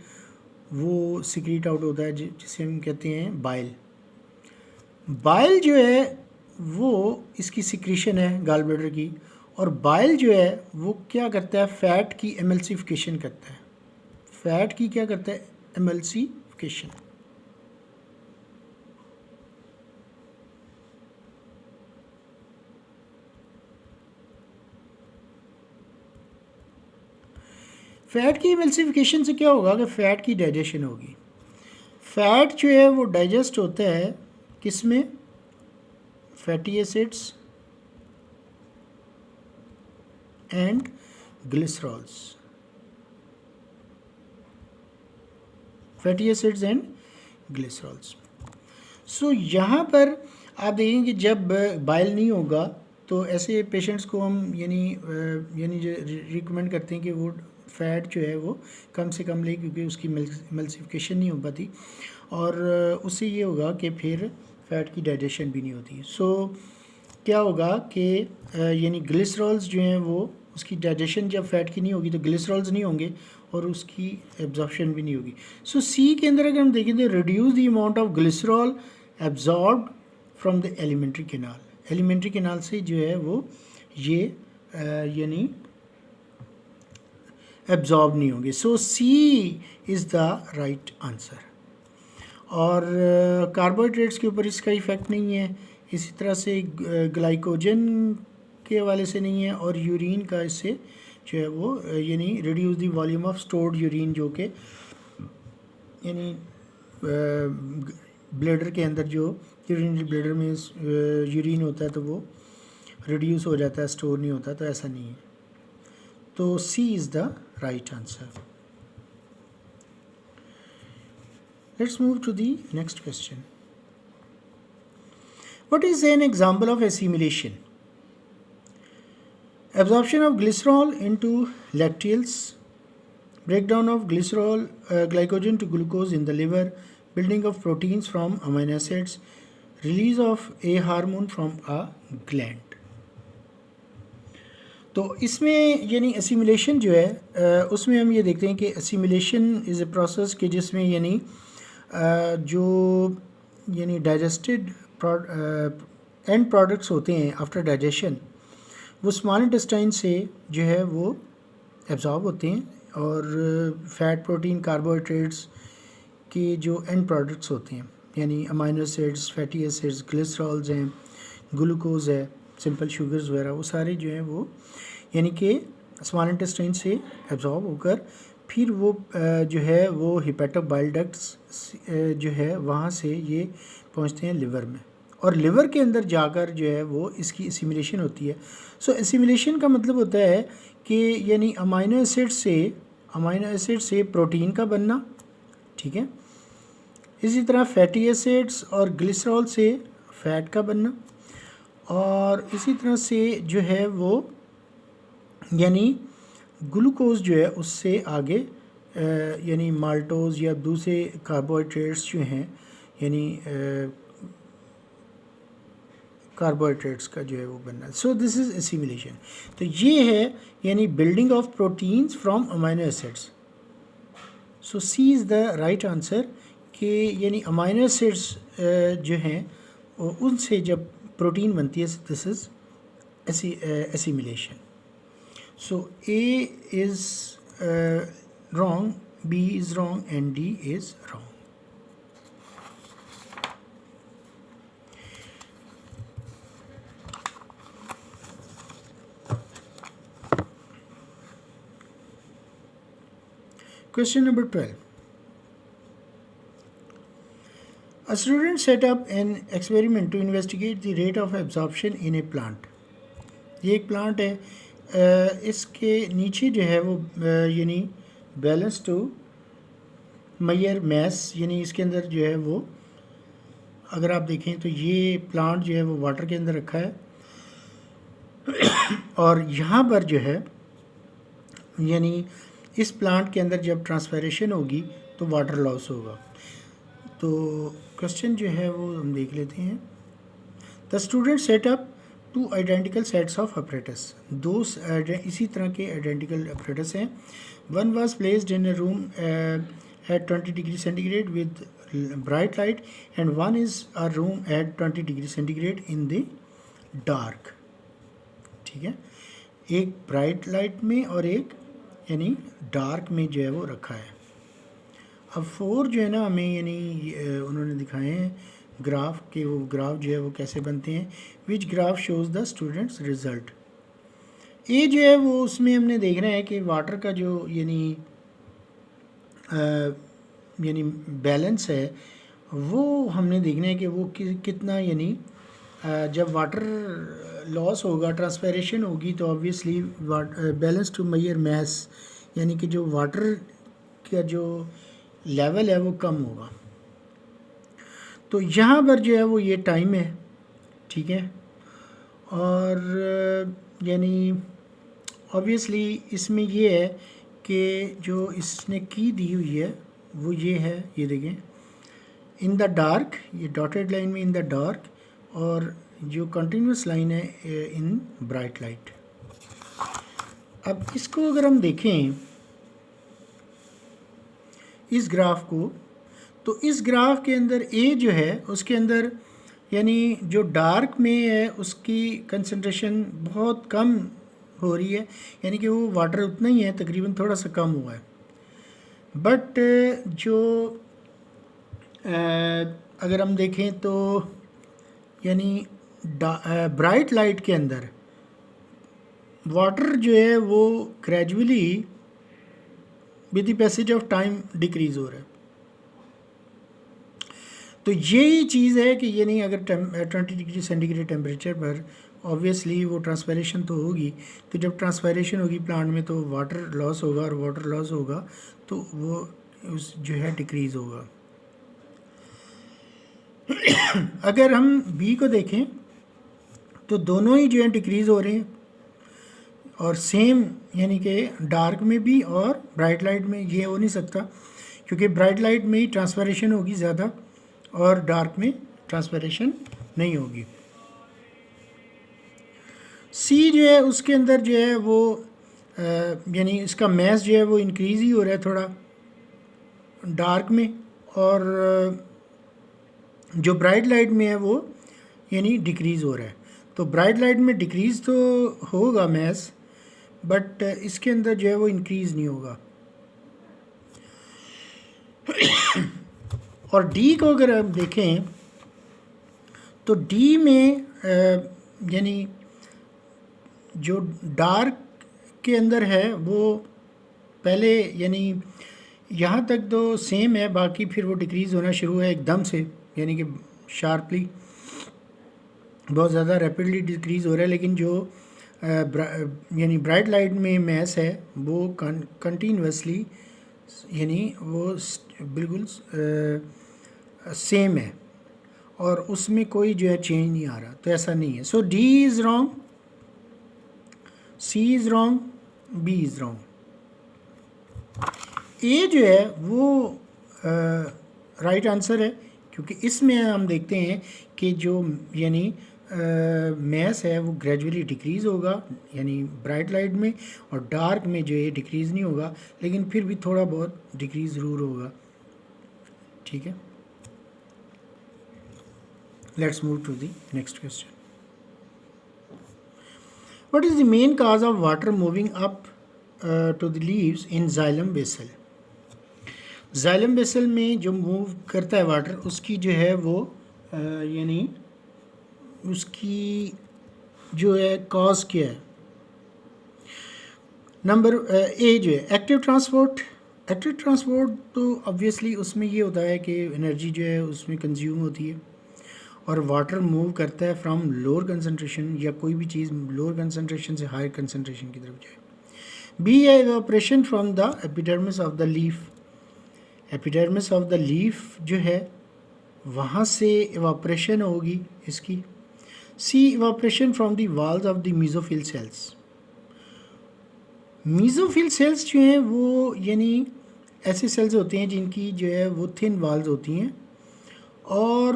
वो सिक्रीट आउट होता है, जिसे हम कहते हैं बाइल। बाइल जो है वो इसकी सिक्रीशन है गॉल ब्लैडर की, और बाइल जो है वो क्या करता है, फ़ैट की एमल्सिफिकेशन करता है। फ़ैट की क्या करता है, एमल्सिफिकेशन। फ़ैट की एमल्सिफिकेशन से क्या होगा कि फ़ैट की डाइजेशन होगी। फ़ैट जो है वो डाइजेस्ट होता है किस में, fatty acids and glycerols, fatty acids and glycerols. सो यहाँ पर आप देखेंगे कि जब बाइल नहीं होगा तो ऐसे पेशेंट्स को हम यानी जो रिकमेंड करते हैं कि वो फ़ैट जो है वो कम से कम ले, क्योंकि उसकी एमल्सिफिकेशन नहीं हो पाती, और उससे ये होगा कि फिर फ़ैट की डाइजेशन भी नहीं होती। सो क्या होगा कि यानी ग्लिसरॉल्स जो हैं वो उसकी डाइजेशन जब फ़ैट की नहीं होगी तो ग्लिसरॉल्स नहीं होंगे और उसकी एब्जॉर्प्शन भी नहीं होगी। सो सी के अंदर अगर हम देखें तो reduce the amount of glycerol absorbed from the alimentary canal. Alimentary canal से जो है वो ये यानी एब्जॉर्ब नहीं होंगे। सो C is the right answer. और कार्बोहाइड्रेट्स के ऊपर इसका इफ़ेक्ट नहीं है, इसी तरह से ग्लाइकोजन के हवाले से नहीं है, और यूरिन का इससे जो है वो यानी reduce the volume of stored urine, जो कि यानी ब्लैडर के अंदर जो यूरिनरी ब्लैडर में यूरिन होता है तो वो रिड्यूस हो जाता है, स्टोर नहीं होता, तो ऐसा नहीं है। तो C is the right answer. Let's move to the next question. What is an example of assimilation? Absorption of glycerol into lacteals, breakdown of glycogen to glucose in the liver, building of proteins from amino acids, release of a hormone from a gland. तो इसमें यानी assimilation जो है उसमें हम ये देखते हैं कि एसिमिलेशन इज़ ए प्रोसेस कि जिसमें यानी जो यानी डाइजेस्टेड एंड प्रोडक्ट्स होते हैं आफ्टर डाइजेशन वो स्मॉल इंटेस्टाइन से जो है वो एब्जॉर्ब होते हैं, और फैट, प्रोटीन, कार्बोहाइड्रेट्स के जो एंड प्रोडक्ट्स होते हैं यानी amino acids, fatty acids, glycerols हैं, ग्लूकोज है, सिंपल शुगर्स वगैरह, वो सारे जो हैं वो यानी कि स्मॉल इंटेस्टाइन से एब्जॉर्ब होकर फिर वो जो है वो हिपेटो बाइल डक्ट्स जो है वहाँ से ये पहुँचते हैं लिवर में, और लिवर के अंदर जाकर जो है वो इसकी एसिमिलेशन होती है। सो एसिमिलेशन का मतलब होता है कि यानी अमाइनो एसिड से प्रोटीन का बनना, ठीक है। इसी तरह फैटी एसिड्स और ग्लिसरॉल से फैट का बनना, और इसी तरह से जो है वो यानी ग्लूकोज जो है उससे आगे यानी माल्टोज या दूसरे कार्बोहाइड्रेट्स जो हैं यानी कार्बोहाइड्रेट्स का जो है वो बनना। So this is assimilation. तो ये है यानी building of proteins from amino acids. So C is the right answer कि यानी अमाइनो एसिड्स जो हैं उनसे जब प्रोटीन बनती है, this is assimilation. So A is wrong, B is wrong and D is wrong. Question number 12. A student set up an experiment to investigate the rate of absorption in a plant. ये एक plant है, इसके नीचे जो है वो यानी balance to measure mass, यानी इसके अंदर जो है वो अगर आप देखें तो ये प्लांट जो है वो वाटर के अंदर रखा है और यहाँ पर जो है यानी इस प्लांट के अंदर जब ट्रांसपैरेशन होगी तो वाटर लॉस होगा। तो क्वेश्चन जो है वो हम देख लेते हैं। The student setup 2 identical sets of apparatus। दो इसी तरह के आइडेंटिकल apparatus हैं। One was placed in a room at 20 degree centigrade with bright light, and one is a room at 20 degree centigrade in the dark। ठीक है, एक bright light में और एक यानी डार्क में जो है वो रखा है। अब 4 जो है ना हमें यानी उन्होंने दिखाए हैं ग्राफ के, वो ग्राफ जो है वो कैसे बनते हैं। Which graph shows the students result. ये जो है वो उसमें हमने देखना है कि वाटर का जो यानी बैलेंस है वो हमने देखना है कि वो कितना यानी जब वाटर लॉस होगा, ट्रांसपैरेशन होगी, तो obviously balance to measure mass यानी कि जो वाटर का जो लेवल है वो कम होगा। तो यहाँ पर जो है वो ये टाइम है, ठीक है। और यानी ऑब्वियसली इसमें ये है कि जो इसने की दी हुई है वो ये है, ये देखें इन द डार्क, ये डॉटेड लाइन में इन द डार्क, और जो कंटिन्यूस लाइन है इन ब्राइट लाइट। अब इसको अगर हम देखें इस ग्राफ को, तो इस ग्राफ के अंदर ए जो है उसके अंदर यानी जो डार्क में है उसकी कंसंट्रेशन बहुत कम हो रही है, यानी कि वो वाटर उतना ही है, तकरीबन थोड़ा सा कम हुआ है। बट जो अगर हम देखें तो यानी ब्राइट लाइट के अंदर वाटर जो है वो gradually with the passage of time decrease हो रहा है। तो यही चीज़ है कि यानी अगर 20 डिग्री सेंटीग्रेड टेम्परेचर पर ऑब्वियसली वो ट्रांसपैरेशन तो होगी, तो जब ट्रांसपैरेशन होगी प्लांट में तो वाटर लॉस होगा, और वाटर लॉस होगा तो वो उस जो है डिक्रीज़ होगा। अगर हम बी को देखें तो दोनों ही जो है डिक्रीज़ हो रहे हैं, और सेम यानी कि डार्क में भी और ब्राइट लाइट में। ये हो नहीं सकता क्योंकि ब्राइट लाइट में ही ट्रांसपैरेशन होगी ज़्यादा और डार्क में ट्रांसपैरेशन नहीं होगी। सी जो है उसके अंदर जो है वो यानी इसका मैस जो है वो इंक्रीज़ ही हो रहा है थोड़ा डार्क में, और जो ब्राइट लाइट में है वो यानी डिक्रीज़ हो रहा है। तो ब्राइट लाइट में डिक्रीज़ तो होगा मैस, बट इसके अंदर जो है वो इंक्रीज़ नहीं होगा। और डी को अगर हम देखें तो डी में यानी जो डार्क के अंदर है वो पहले यानी यहाँ तक तो सेम है, बाकी फिर वो डिक्रीज़ होना शुरू है एकदम से, यानी कि शार्पली, बहुत ज़्यादा रैपिडली डिक्रीज़ हो रहा है। लेकिन जो यानी ब्राइट लाइट में मैस है वो कंटिन्यूसली यानी वो बिल्कुल सेम है और उसमें कोई जो है चेंज नहीं आ रहा, तो ऐसा नहीं है। So D is wrong, C is wrong, B is wrong. A जो है वो राइट आंसर है, क्योंकि इसमें हम देखते हैं कि जो यानी मैस है वो ग्रेजुअली डिक्रीज़ होगा, यानी ब्राइट लाइट में, और डार्क में जो है डिक्रीज़ नहीं होगा, लेकिन फिर भी थोड़ा बहुत डिक्रीज़ ज़रूर होगा। ठीक है, let's move to the next question. What is the main cause of water moving up to the leaves in xylem vessel? Xylem vessel में जो मूव करता है वाटर, उसकी जो है वो यानी उसकी जो है कॉज क्या है? नंबर ए जो है एक्टिव ट्रांसपोर्ट। एक्टिव ट्रांसपोर्ट तो ऑब्वियसली उसमें ये होता है कि एनर्जी जो है उसमें कंज्यूम होती है और वाटर मूव करता है फ्रॉम लोअर कंसंट्रेशन, या कोई भी चीज़ लोअर कंसंट्रेशन से हायर कंसंट्रेशन की तरफ जाए। बी है evaporation from the epidermis of the leaf. Epidermis of the leaf जो है वहाँ से इवेपोरेशन होगी इसकी। C evaporation from the walls of the mesophyll cells. Mesophyll cells जो हैं वो यानी ऐसे सेल्स होते हैं जिनकी जो है वो थिन वॉल्स होती हैं और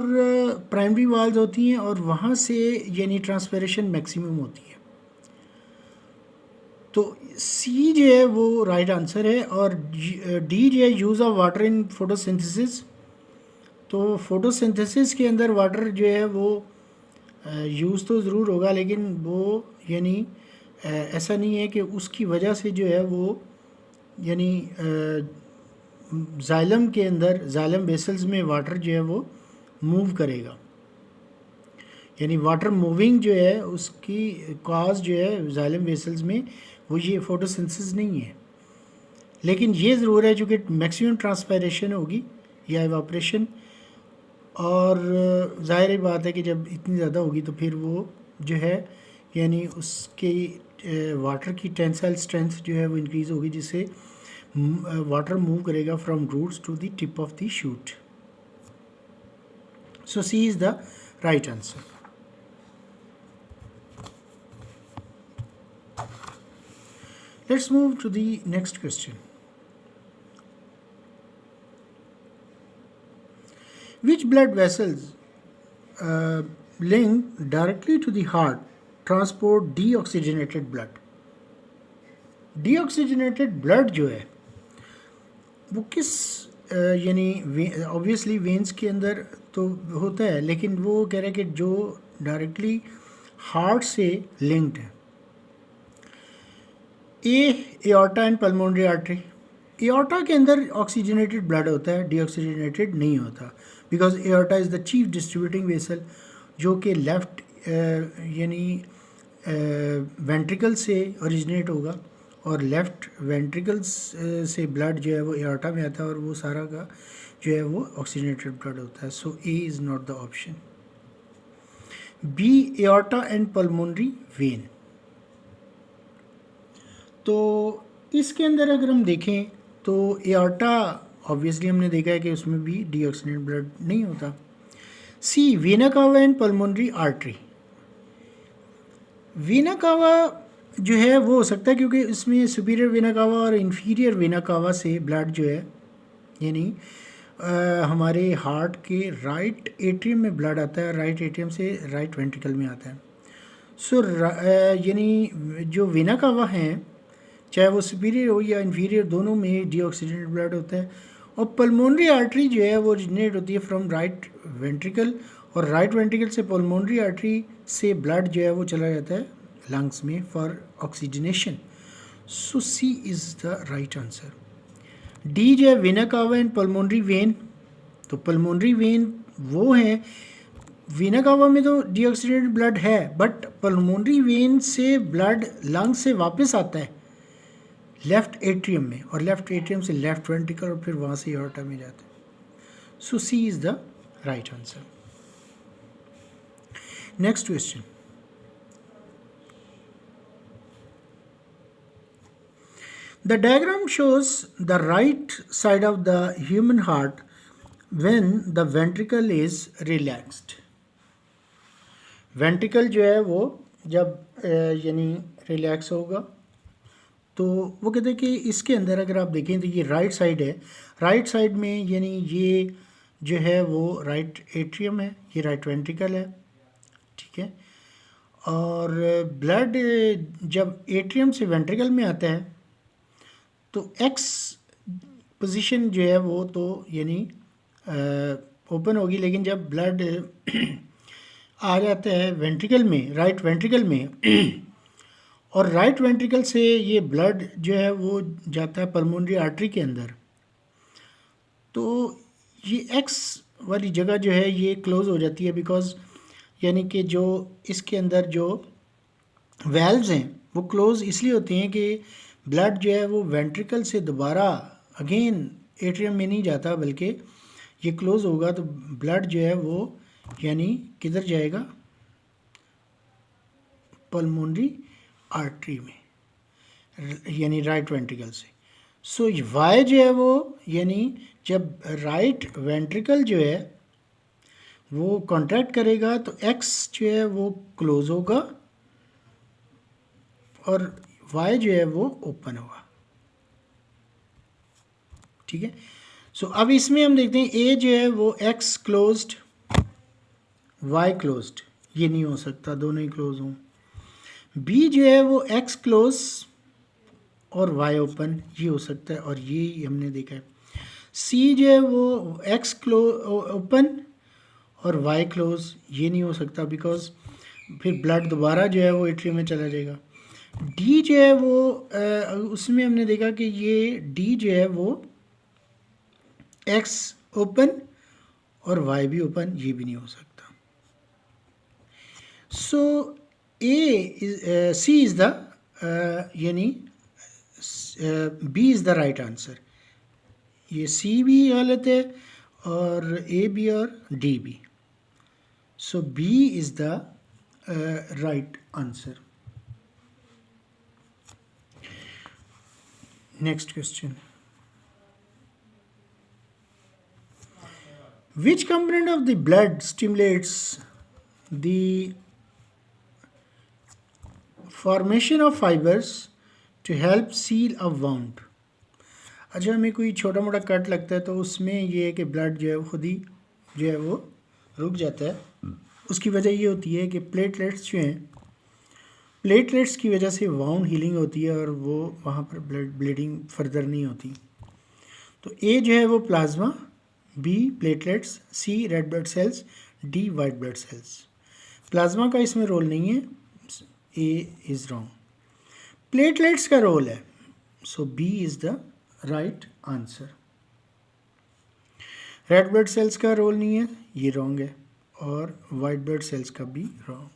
प्राइमरी वॉल्स होती हैं, और वहाँ से यानी ट्रांसपिरेशन मैक्सिमम होती है। तो सी जो है वो राइट आंसर है। और डी जो है use of water in photosynthesis. तो फोटोसिंथेसिस के अंदर वाटर जो है वो यूज़ तो ज़रूर होगा, लेकिन वो यानी ऐसा नहीं है कि उसकी वजह से जो है वो यानी जाइलम के अंदर, जाइलम वेसल्स में वाटर जो है वो मूव करेगा। यानी वाटर मूविंग जो है उसकी कॉज जो है जाइलम वेसल्स में वो ये फोटोसिंथेसिस नहीं है, लेकिन ये ज़रूर है चूँकि मैक्सिमम ट्रांसपायरेशन होगी या इवापोरेशन, और ज़ाहिर बात है कि जब इतनी ज़्यादा होगी तो फिर वो जो है यानी उसके वाटर की टेंसाइल स्ट्रेंथ जो है वो इंक्रीज़ होगी, जिससे वाटर मूव करेगा from roots to the tip of the shoot. So C is the right answer. Let's move to the next question. Which blood vessels link directly to the heart transport deoxygenated blood? Deoxygenated blood जो है वो किस यानी obviously veins के अंदर तो होता है, लेकिन वो कह रहा है कि जो डायरेक्टली हार्ट से लिंक्ड है। Aorta and pulmonary artery. Aorta के अंदर ऑक्सीजनेटेड ब्लड होता है, डीऑक्सीजनेटेड नहीं होता, because aorta is the chief distributing vessel, जो कि लेफ्ट यानी वेंट्रिकल से ओरिजिनेट होगा, और लेफ्ट वेंट्रिकल्स से ब्लड जो है वो एओर्टा में आता है, और वो सारा का जो है वो ऑक्सीजनेटेड ब्लड होता है। So A is not the option. B aorta and pulmonary vein. तो इसके अंदर अगर हम देखें तो एओर्टा ऑब्वियसली हमने देखा है कि उसमें भी डीऑक्सीजनेटेड ब्लड नहीं होता। C vena cava and pulmonary artery. Vena cava जो है वो हो सकता है क्योंकि इसमें सुपीरियर वेना कावा और इन्फीरियर वेना कावा से ब्लड जो है यानी हमारे हार्ट के राइट एट्रियम में ब्लड आता है, राइट एट्रियम से राइट वेंट्रिकल में आता है। सो यानी जो वेना कावा हैं, चाहे वो सुपीरियर हो या इन्फीरियर, दोनों में डीऑक्सीजनेटेड ब्लड होता है। और पल्मोनरी आर्टरी जो है वो ओरिजिनेट होती है फ्रॉम राइट वेंट्रिकल, और राइट वेंट्रिकल से पल्मोनरी आर्टरी से ब्लड जो है वो चला जाता है लंग्स में for oxygenation. So C is the right answer. D जो है vena cava and pulmonary vein. तो पल्मोनरी वेन वो हैं, वेना कावा में तो डीऑक्सीजनेटेड ब्लड है, बट पल्मोनरी वेन से ब्लड लंग्स से वापस आता है लेफ्ट एट्रियम में, और लेफ्ट एट्रियम से लेफ्ट वेंट्रिकल और फिर वहाँ से एओर्टा में जाता है। So C is the right answer. Next question, the diagram shows the right side of the human heart when the ventricle is relaxed. Ventricle जो है वो जब यानी रिलैक्स होगा तो वो कहते हैं कि इसके अंदर अगर आप देखें तो ये राइट साइड है, राइट साइड में यानी ये जो है वो राइट एट्रियम है, ये राइट वेंट्रिकल है, ठीक है। और ब्लड जब एट्रियम से वेंट्रिकल में आता है तो एक्स पोजीशन जो है वो तो यानी ओपन होगी, लेकिन जब ब्लड आ जाता है वेंट्रिकल में, राइट वेंट्रिकल में और राइट वेंट्रिकल से ये ब्लड जो है वो जाता है पल्मोनरी आर्टरी के अंदर, तो ये एक्स वाली जगह जो है ये क्लोज़ हो जाती है, बिकॉज यानी कि जो इसके अंदर जो वेल्व्स हैं वो क्लोज़ इसलिए होती हैं कि ब्लड जो है वो वेंट्रिकल से दोबारा अगेन एट्रियम में नहीं जाता, बल्कि ये क्लोज़ होगा तो ब्लड जो है वो यानी किधर जाएगा, पल्मोनरी आर्टरी में, यानी राइट वेंट्रिकल से। सो वाई जो है वो यानी जब राइट वेंट्रिकल जो है वो कॉन्ट्रैक्ट करेगा तो एक्स जो है वो क्लोज होगा और वाई जो है वो ओपन होगा, ठीक है। सो अब इसमें हम देखते हैं ए जो है वो एक्स क्लोज्ड वाई क्लोज्ड, ये नहीं हो सकता, दोनों ही क्लोज हों। बी जो है वो एक्स क्लोज और वाई ओपन, ये हो सकता है और ये हमने देखा है। सी जो है वो एक्स ओपन और वाई क्लोज, ये नहीं हो सकता बिकॉज फिर ब्लड दोबारा जो है वो एट्रियम में चला जाएगा। डी जो है वो उसमें हमने देखा कि ये डी जो है वो एक्स ओपन और वाई भी ओपन, ये भी नहीं हो सकता। So A C is the यानी B is the right answer. ये सी भी गलत है और ए भी और डी भी। So B is the right answer. Next question. Which component of the blood stimulates the formation of fibers to help seal a wound? अच्छा, हमें कोई छोटा मोटा कट लगता है तो उसमें ये है कि ब्लड जो है वो खुद ही जो है वो रुक जाता है। उसकी वजह ये होती है कि प्लेटलेट्स जो हैं, प्लेटलेट्स की वजह से वाउंड हीलिंग होती है और वो वहाँ पर ब्लीडिंग फर्दर नहीं होती। तो ए जो है वो plasma, B platelets, C red blood cells, D white blood cells. Plasma का इसमें रोल नहीं है, ए इज़ रॉन्ग। प्लेटलेट्स का रोल है, so B is the right answer. Red blood cells का रोल नहीं है, ये रॉन्ग है, और वाइट ब्लड सेल्स का भी wrong.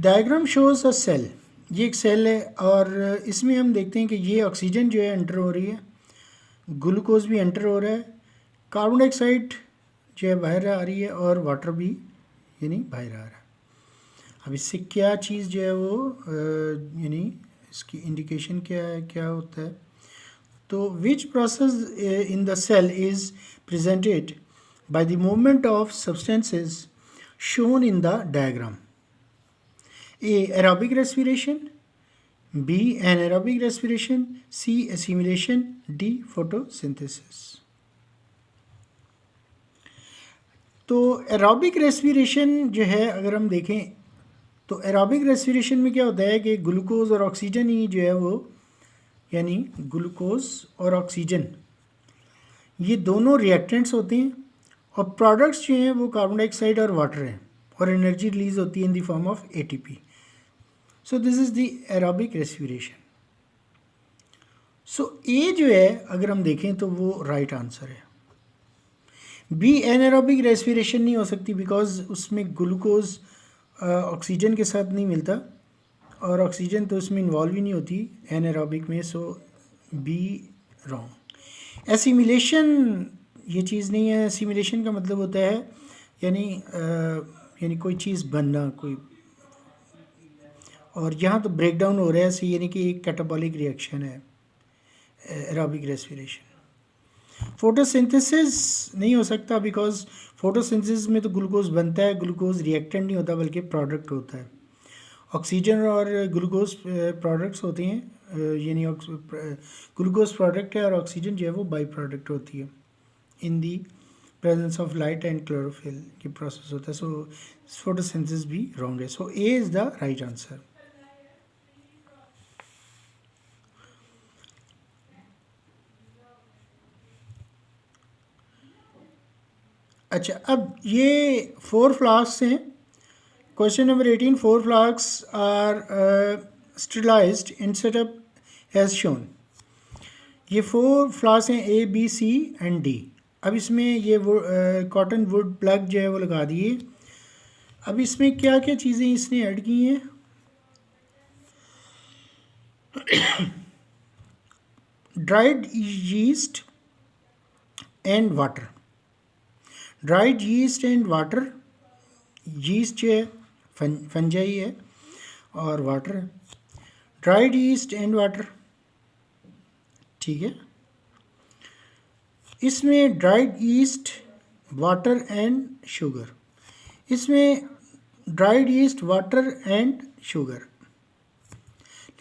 Diagram shows a cell, ये एक सेल है और इसमें हम देखते हैं कि ये ऑक्सीजन जो है एंटर हो रही है, ग्लूकोज भी एंटर हो रहा है, कार्बन डाइऑक्साइड जो है बाहर आ रही है और वाटर भी यानी बाहर आ रहा है। अब इससे क्या चीज़ जो है वो यानी इसकी इंडिकेशन क्या है, क्या होता है। तो which process in the cell is presented by the movement of substances shown in the diagram. A. Aerobic respiration, B. Anaerobic respiration, C. Assimilation, D. Photosynthesis। तो एरोबिक रेस्पिरेशन जो है अगर हम देखें तो एरोबिक रेस्पिरेशन में क्या होता है कि ग्लूकोज और ऑक्सीजन ही जो है वो यानी ग्लूकोज और ऑक्सीजन ये दोनों रिएक्टेंट्स होते हैं और प्रोडक्ट्स जो हैं वो कार्बन डाइऑक्साइड और वाटर हैं। और एनर्जी रिलीज होती है in the form of ATP. So this is the aerobic respiration. So A जो है अगर हम देखें तो वो राइट आंसर है. बी एनारोबिक रेस्पिरेशन नहीं हो सकती बिकॉज उसमें ग्लूकोज ऑक्सीजन के साथ नहीं मिलता और ऑक्सीजन तो उसमें इन्वॉल्व ही नहीं होती एनारोबिक में. सो बी रॉन्ग. एसिमिलेशन ये चीज़ नहीं है. एसिमिलेशन का मतलब होता है यानी कोई चीज़ बनना कोई, और यहाँ तो ब्रेक डाउन हो रहा है यानी कि एक कैटाबॉलिक रिएक्शन है एरोबिक रेस्पिरेशन. फोटोसिंथेसिस नहीं हो सकता बिकॉज फोटोसिंथेसिस में तो ग्लूकोज बनता है, ग्लूकोज रिएक्टेंट नहीं होता बल्कि प्रोडक्ट होता है. ऑक्सीजन और ग्लूकोज प्रोडक्ट्स होते हैं, यानी ग्लूकोज प्रोडक्ट है और ऑक्सीजन जो है वो बाई प्रोडक्ट होती है. In the presence of light and chlorophyll की प्रोसेस होता है. सो फोटोसिंथेसिस भी रॉन्ग है. So A is the right answer. अच्छा, अब ये 4 फ्लास्क हैं. Question number 18. 4 flask are sterilized in setup as shown. ये 4 फ्लास्क हैं A, B, C and D. अब इसमें ये कॉटन वुड प्लग जो है वो लगा दिए. अब इसमें क्या क्या चीज़ें इसने ऐड की हैं. Dried yeast and water. Dried yeast and water. Yeast जो है फंजाई है और वाटर है. ड्राइड यीस्ट एंड वाटर, ठीक है. इसमें dried yeast, water and sugar. इसमें dried yeast, water and sugar,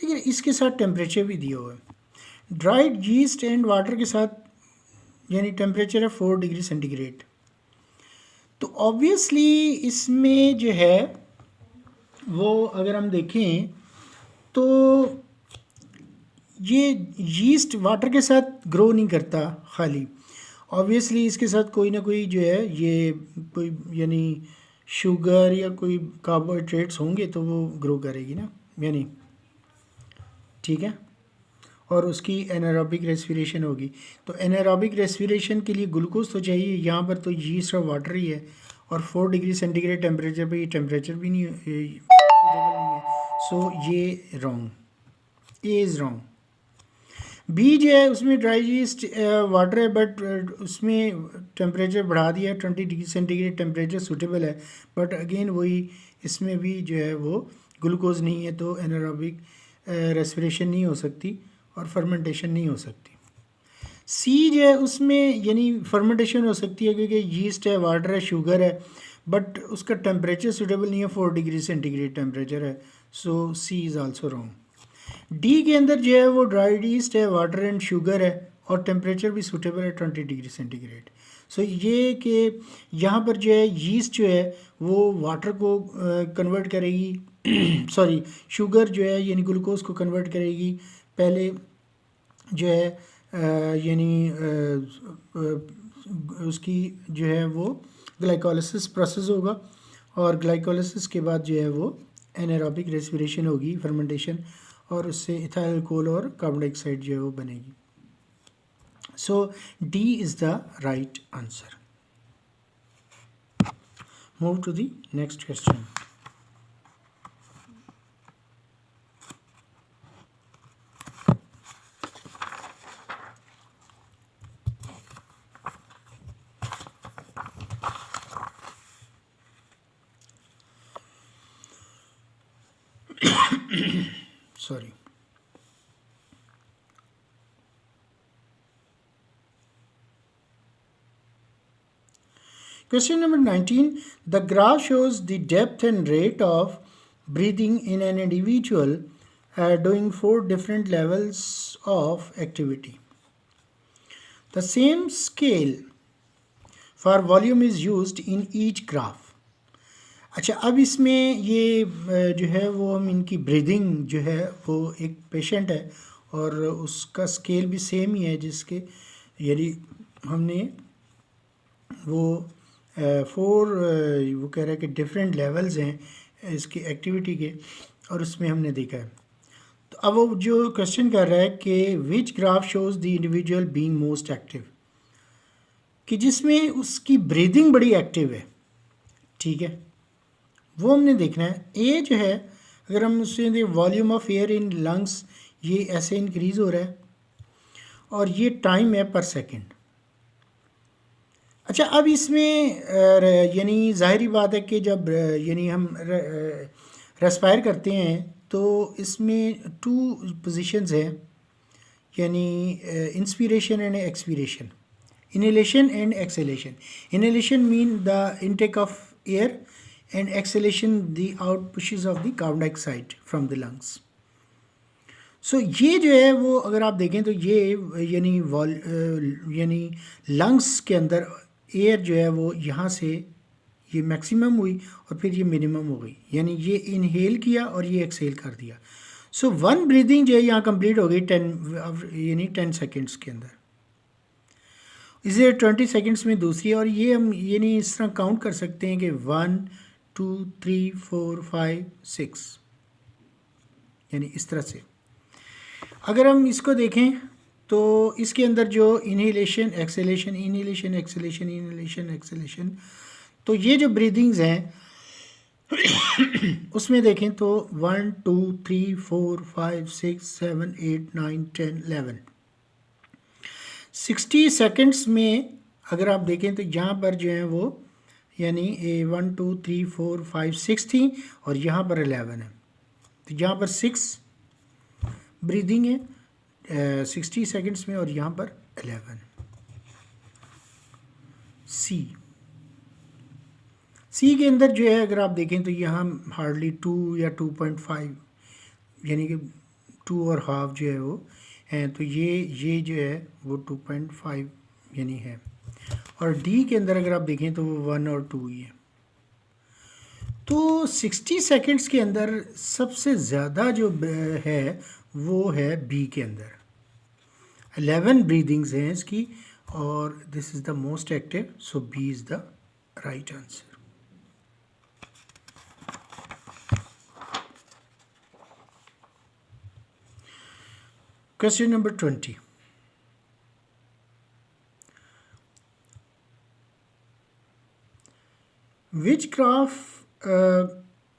लेकिन इसके साथ टेम्परेचर भी दिया हुआ है. ड्राइड यीस्ट एंड वाटर के साथ यानी टेम्परेचर है 4 डिग्री सेंटीग्रेड. तो ऑब्वियसली इसमें जो है वो अगर हम देखें तो ये यीस्ट वाटर के साथ ग्रो नहीं करता खाली. ऑब्वियसली इसके साथ कोई ना कोई जो है ये कोई यानी शुगर या कोई कार्बोहाइड्रेट्स होंगे तो वो ग्रो करेगी ना, यानी ठीक है. और उसकी एनारोबिक रेस्पिरेशन होगी. तो एनारोबिक रेस्पिरेशन के लिए ग्लूकोज तो चाहिए. यहाँ पर तो यीस्ट और वाटर ही है और 4 डिग्री सेंटीग्रेड टेम्परेचर पे ये टेम्परेचर भी नहीं सुटेबल नहीं है. सो ये wrong. A is wrong. B जो है उसमें ड्राई यीस्ट वाटर है बट उसमें टेम्परेचर बढ़ा दिया है. 20 डिग्री सेंटीग्रेड टेम्परेचर सूटेबल है बट अगेन वही इसमें भी जो है वो ग्लूकोज नहीं है तो एनारोबिक रेस्पिरेशन नहीं हो सकती और फर्मेंटेशन नहीं हो सकती. सी जो है उसमें यानी फर्मेंटेशन हो सकती है क्योंकि यीस्ट है, वाटर है, शुगर है बट उसका टेम्परेचर सूटेबल नहीं है. 4 डिग्री सेंटीग्रेड टेम्परेचर है. So C is also wrong. D के अंदर जो है वो ड्राइड यीस्ट है, वाटर एंड शुगर है और टेम्परेचर भी सूटेबल है 20 डिग्री सेंटीग्रेड. सो ये कि यहाँ पर जो है यीस्ट जो है वो वाटर को कन्वर्ट करेगी सॉरी शुगर जो है यानी ग्लूकोज को कन्वर्ट करेगी. पहले जो है यानी उसकी जो है वो ग्लाइकोलिसिस प्रोसेस होगा और ग्लाइकोलिसिस के बाद जो है वो एनारोबिक रेस्पिरेशन होगी, फर्मेंटेशन, और उससे इथाइल अल्कोहल और कार्बन डाइऑक्साइड जो है वो बनेगी. So D is the right answer. Move to the next question. Sorry. Question number 19. The graph shows the depth and rate of breathing in an individual doing 4 different levels of activity. The same scale for volume is used in each graph. अच्छा, अब इसमें ये जो है वो हम इनकी breathing जो है वो एक पेशेंट है और उसका स्केल भी सेम ही है जिसके यदि हमने वो फोर वो कह रहा है कि डिफरेंट लेवल्स हैं इसकी एक्टिविटी के, और उसमें हमने देखा है। तो अब वो जो क्वेश्चन कर रहा है कि which graph shows the individual being most active, कि जिसमें उसकी ब्रीदिंग बड़ी एक्टिव है, ठीक है, वो हमने देखना है। ए जो है, अगर हम उससे volume of air in lungs, ये ऐसे इंक्रीज़ हो रहा है, और ये टाइम है पर सेकंड। अच्छा, अब इसमें यानी ज़ाहिरी बात है कि जब यानी हम रेस्पायर करते हैं तो इसमें टू पोजीशंस हैं, यानी inspiration and expiration, inhalation and exhalation. Inhalation mean the intake of air, and exhalation the outpushes of the carbon dioxide from the lungs. So ये जो है वो अगर आप देखें तो ये यानी लंग्स के अंदर एयर जो है वो यहाँ से ये मैक्सिमम हुई और फिर ये मिनिमम हो गई, यानी ये इनहेल किया और ये एक्सहेल कर दिया। सो वन ब्रीदिंग जो है यहाँ कंप्लीट हो गई 10 सेकेंड्स के अंदर। इसे 20 सेकेंड्स में दूसरी, और ये हम ये नहीं इस तरह काउंट कर सकते हैं कि 1 2 3 4 5 6, यानी इस तरह से। अगर हम इसको देखें तो इसके अंदर जो inhalation acceleration, inhalation acceleration, inhalation acceleration, तो ये जो ब्रीदिंग्स हैं उसमें देखें तो 1 2 3 4 5 6 7 8 9 10 11 60 सेकेंड्स में अगर आप देखें तो यहाँ पर जो है वो यानी 1 2 3 4 5 6 थी और यहाँ पर 11 है, तो यहाँ पर 6 ब्रीदिंग है 60 सेकेंड्स में और यहाँ पर 11। सी के अंदर जो है अगर आप देखें तो यहाँ हार्डली 2 या 2.5 यानी कि 2 और हाफ जो है वो हैं, तो ये जो है वो 2.5 यानी है। और डी के अंदर अगर आप देखें तो वो 1 और 2 ही है। तो 60 सेकेंड्स के अंदर सबसे ज़्यादा जो है वो है बी के अंदर, 11 ब्रीदिंग्स हैं इसकी, और this is the most active, so B is the right answer. Question number 20. Which graph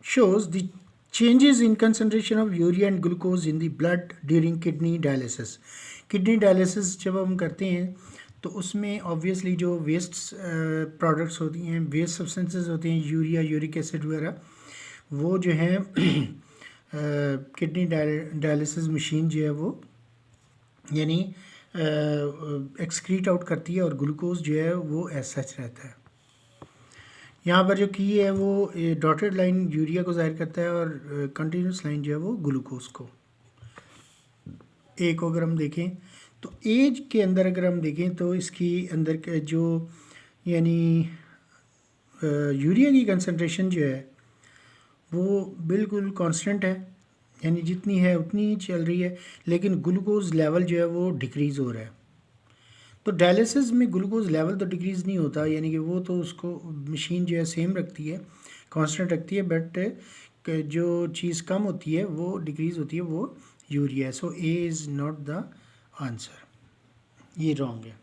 shows the changes in concentration of urea and glucose in the blood during kidney dialysis? Kidney dialysis जब हम करते हैं तो उसमें obviously जो waste products होती हैं, waste substances होते हैं, यूरिया, यूरिक एसिड वगैरह, वो जो है किडनी डायलिसिस मशीन जो है वो यानी एक्सक्रीट आउट करती है, और ग्लूकोज जो है वो एज सच रहता है। यहाँ पर जो की है वो डॉटेड लाइन यूरिया को ज़ाहिर करता है और कंटिन्यूस लाइन जो है वो ग्लूकोज को। ए को अगर हम देखें तो एज के अंदर अगर हम देखें तो इसकी अंदर के जो यानी यूरिया की कंसंट्रेशन जो है वो बिल्कुल कांस्टेंट है, यानी जितनी है उतनी ही चल रही है, लेकिन ग्लूकोज लेवल जो है वो डिक्रीज़ हो रहा है। तो डायलिसिस में ग्लूकोज लेवल तो डिक्रीज़ नहीं होता, यानी कि वो तो उसको मशीन जो है सेम रखती है, कांस्टेंट रखती है, बट जो चीज़ कम होती है वो डिक्रीज़ होती है, वो urea. So A is not the answer, ये रॉन्ग है।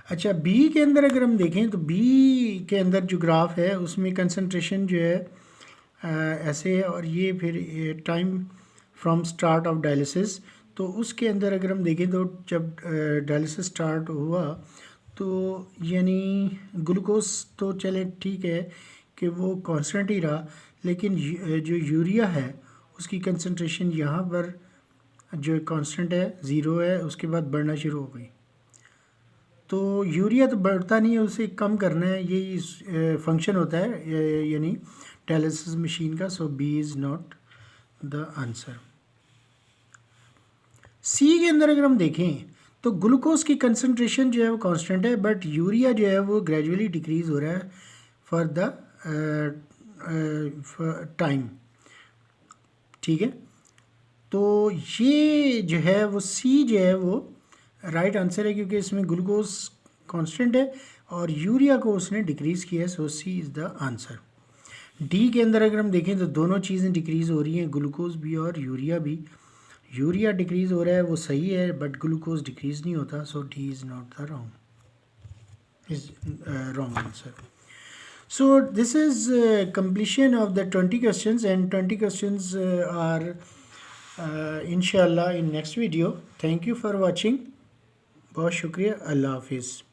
अच्छा, बी के अंदर अगर हम देखें तो बी के अंदर जो ग्राफ है उसमें कंसंट्रेशन जो है ऐसे है, और ये फिर time from start of dialysis. तो उसके अंदर अगर हम देखें तो जब डायलिसिस स्टार्ट हुआ तो यानी ग्लूकोज तो चले ठीक है कि वो कांस्टेंट ही रहा, लेकिन जो यूरिया है उसकी कंसंट्रेशन यहाँ पर जो कांस्टेंट है 0 है, उसके बाद बढ़ना शुरू हो गई। तो यूरिया तो बढ़ता नहीं है, उसे कम करना है, यही फंक्शन होता है यानी डायलिसिस मशीन का। So B is not the answer. C के अंदर अगर हम देखें तो ग्लूकोज की कंसंट्रेशन जो है वो कांस्टेंट है, बट यूरिया जो है वो ग्रेजुअली डिक्रीज हो रहा है फॉर द टाइम, ठीक है। तो ये जो है वो सी जो है वो राइट आंसर है, क्योंकि इसमें ग्लूकोज कांस्टेंट है और यूरिया को उसने डिक्रीज़ किया है, so C is the answer. D के अंदर अगर हम देखें तो दोनों चीज़ें डिक्रीज़ हो रही हैं, ग्लूकोज भी और यूरिया भी। यूरिया डिक्रीज़ हो रहा है वो सही है, बट ग्लूकोज डिक्रीज़ नहीं होता, so D is not the wrong answer. So this is completion of the 20 questions, and 20 questions are inshallah in next video. Thank you for watching. बहुत शुक्रिया, अल्लाह हाफिज़।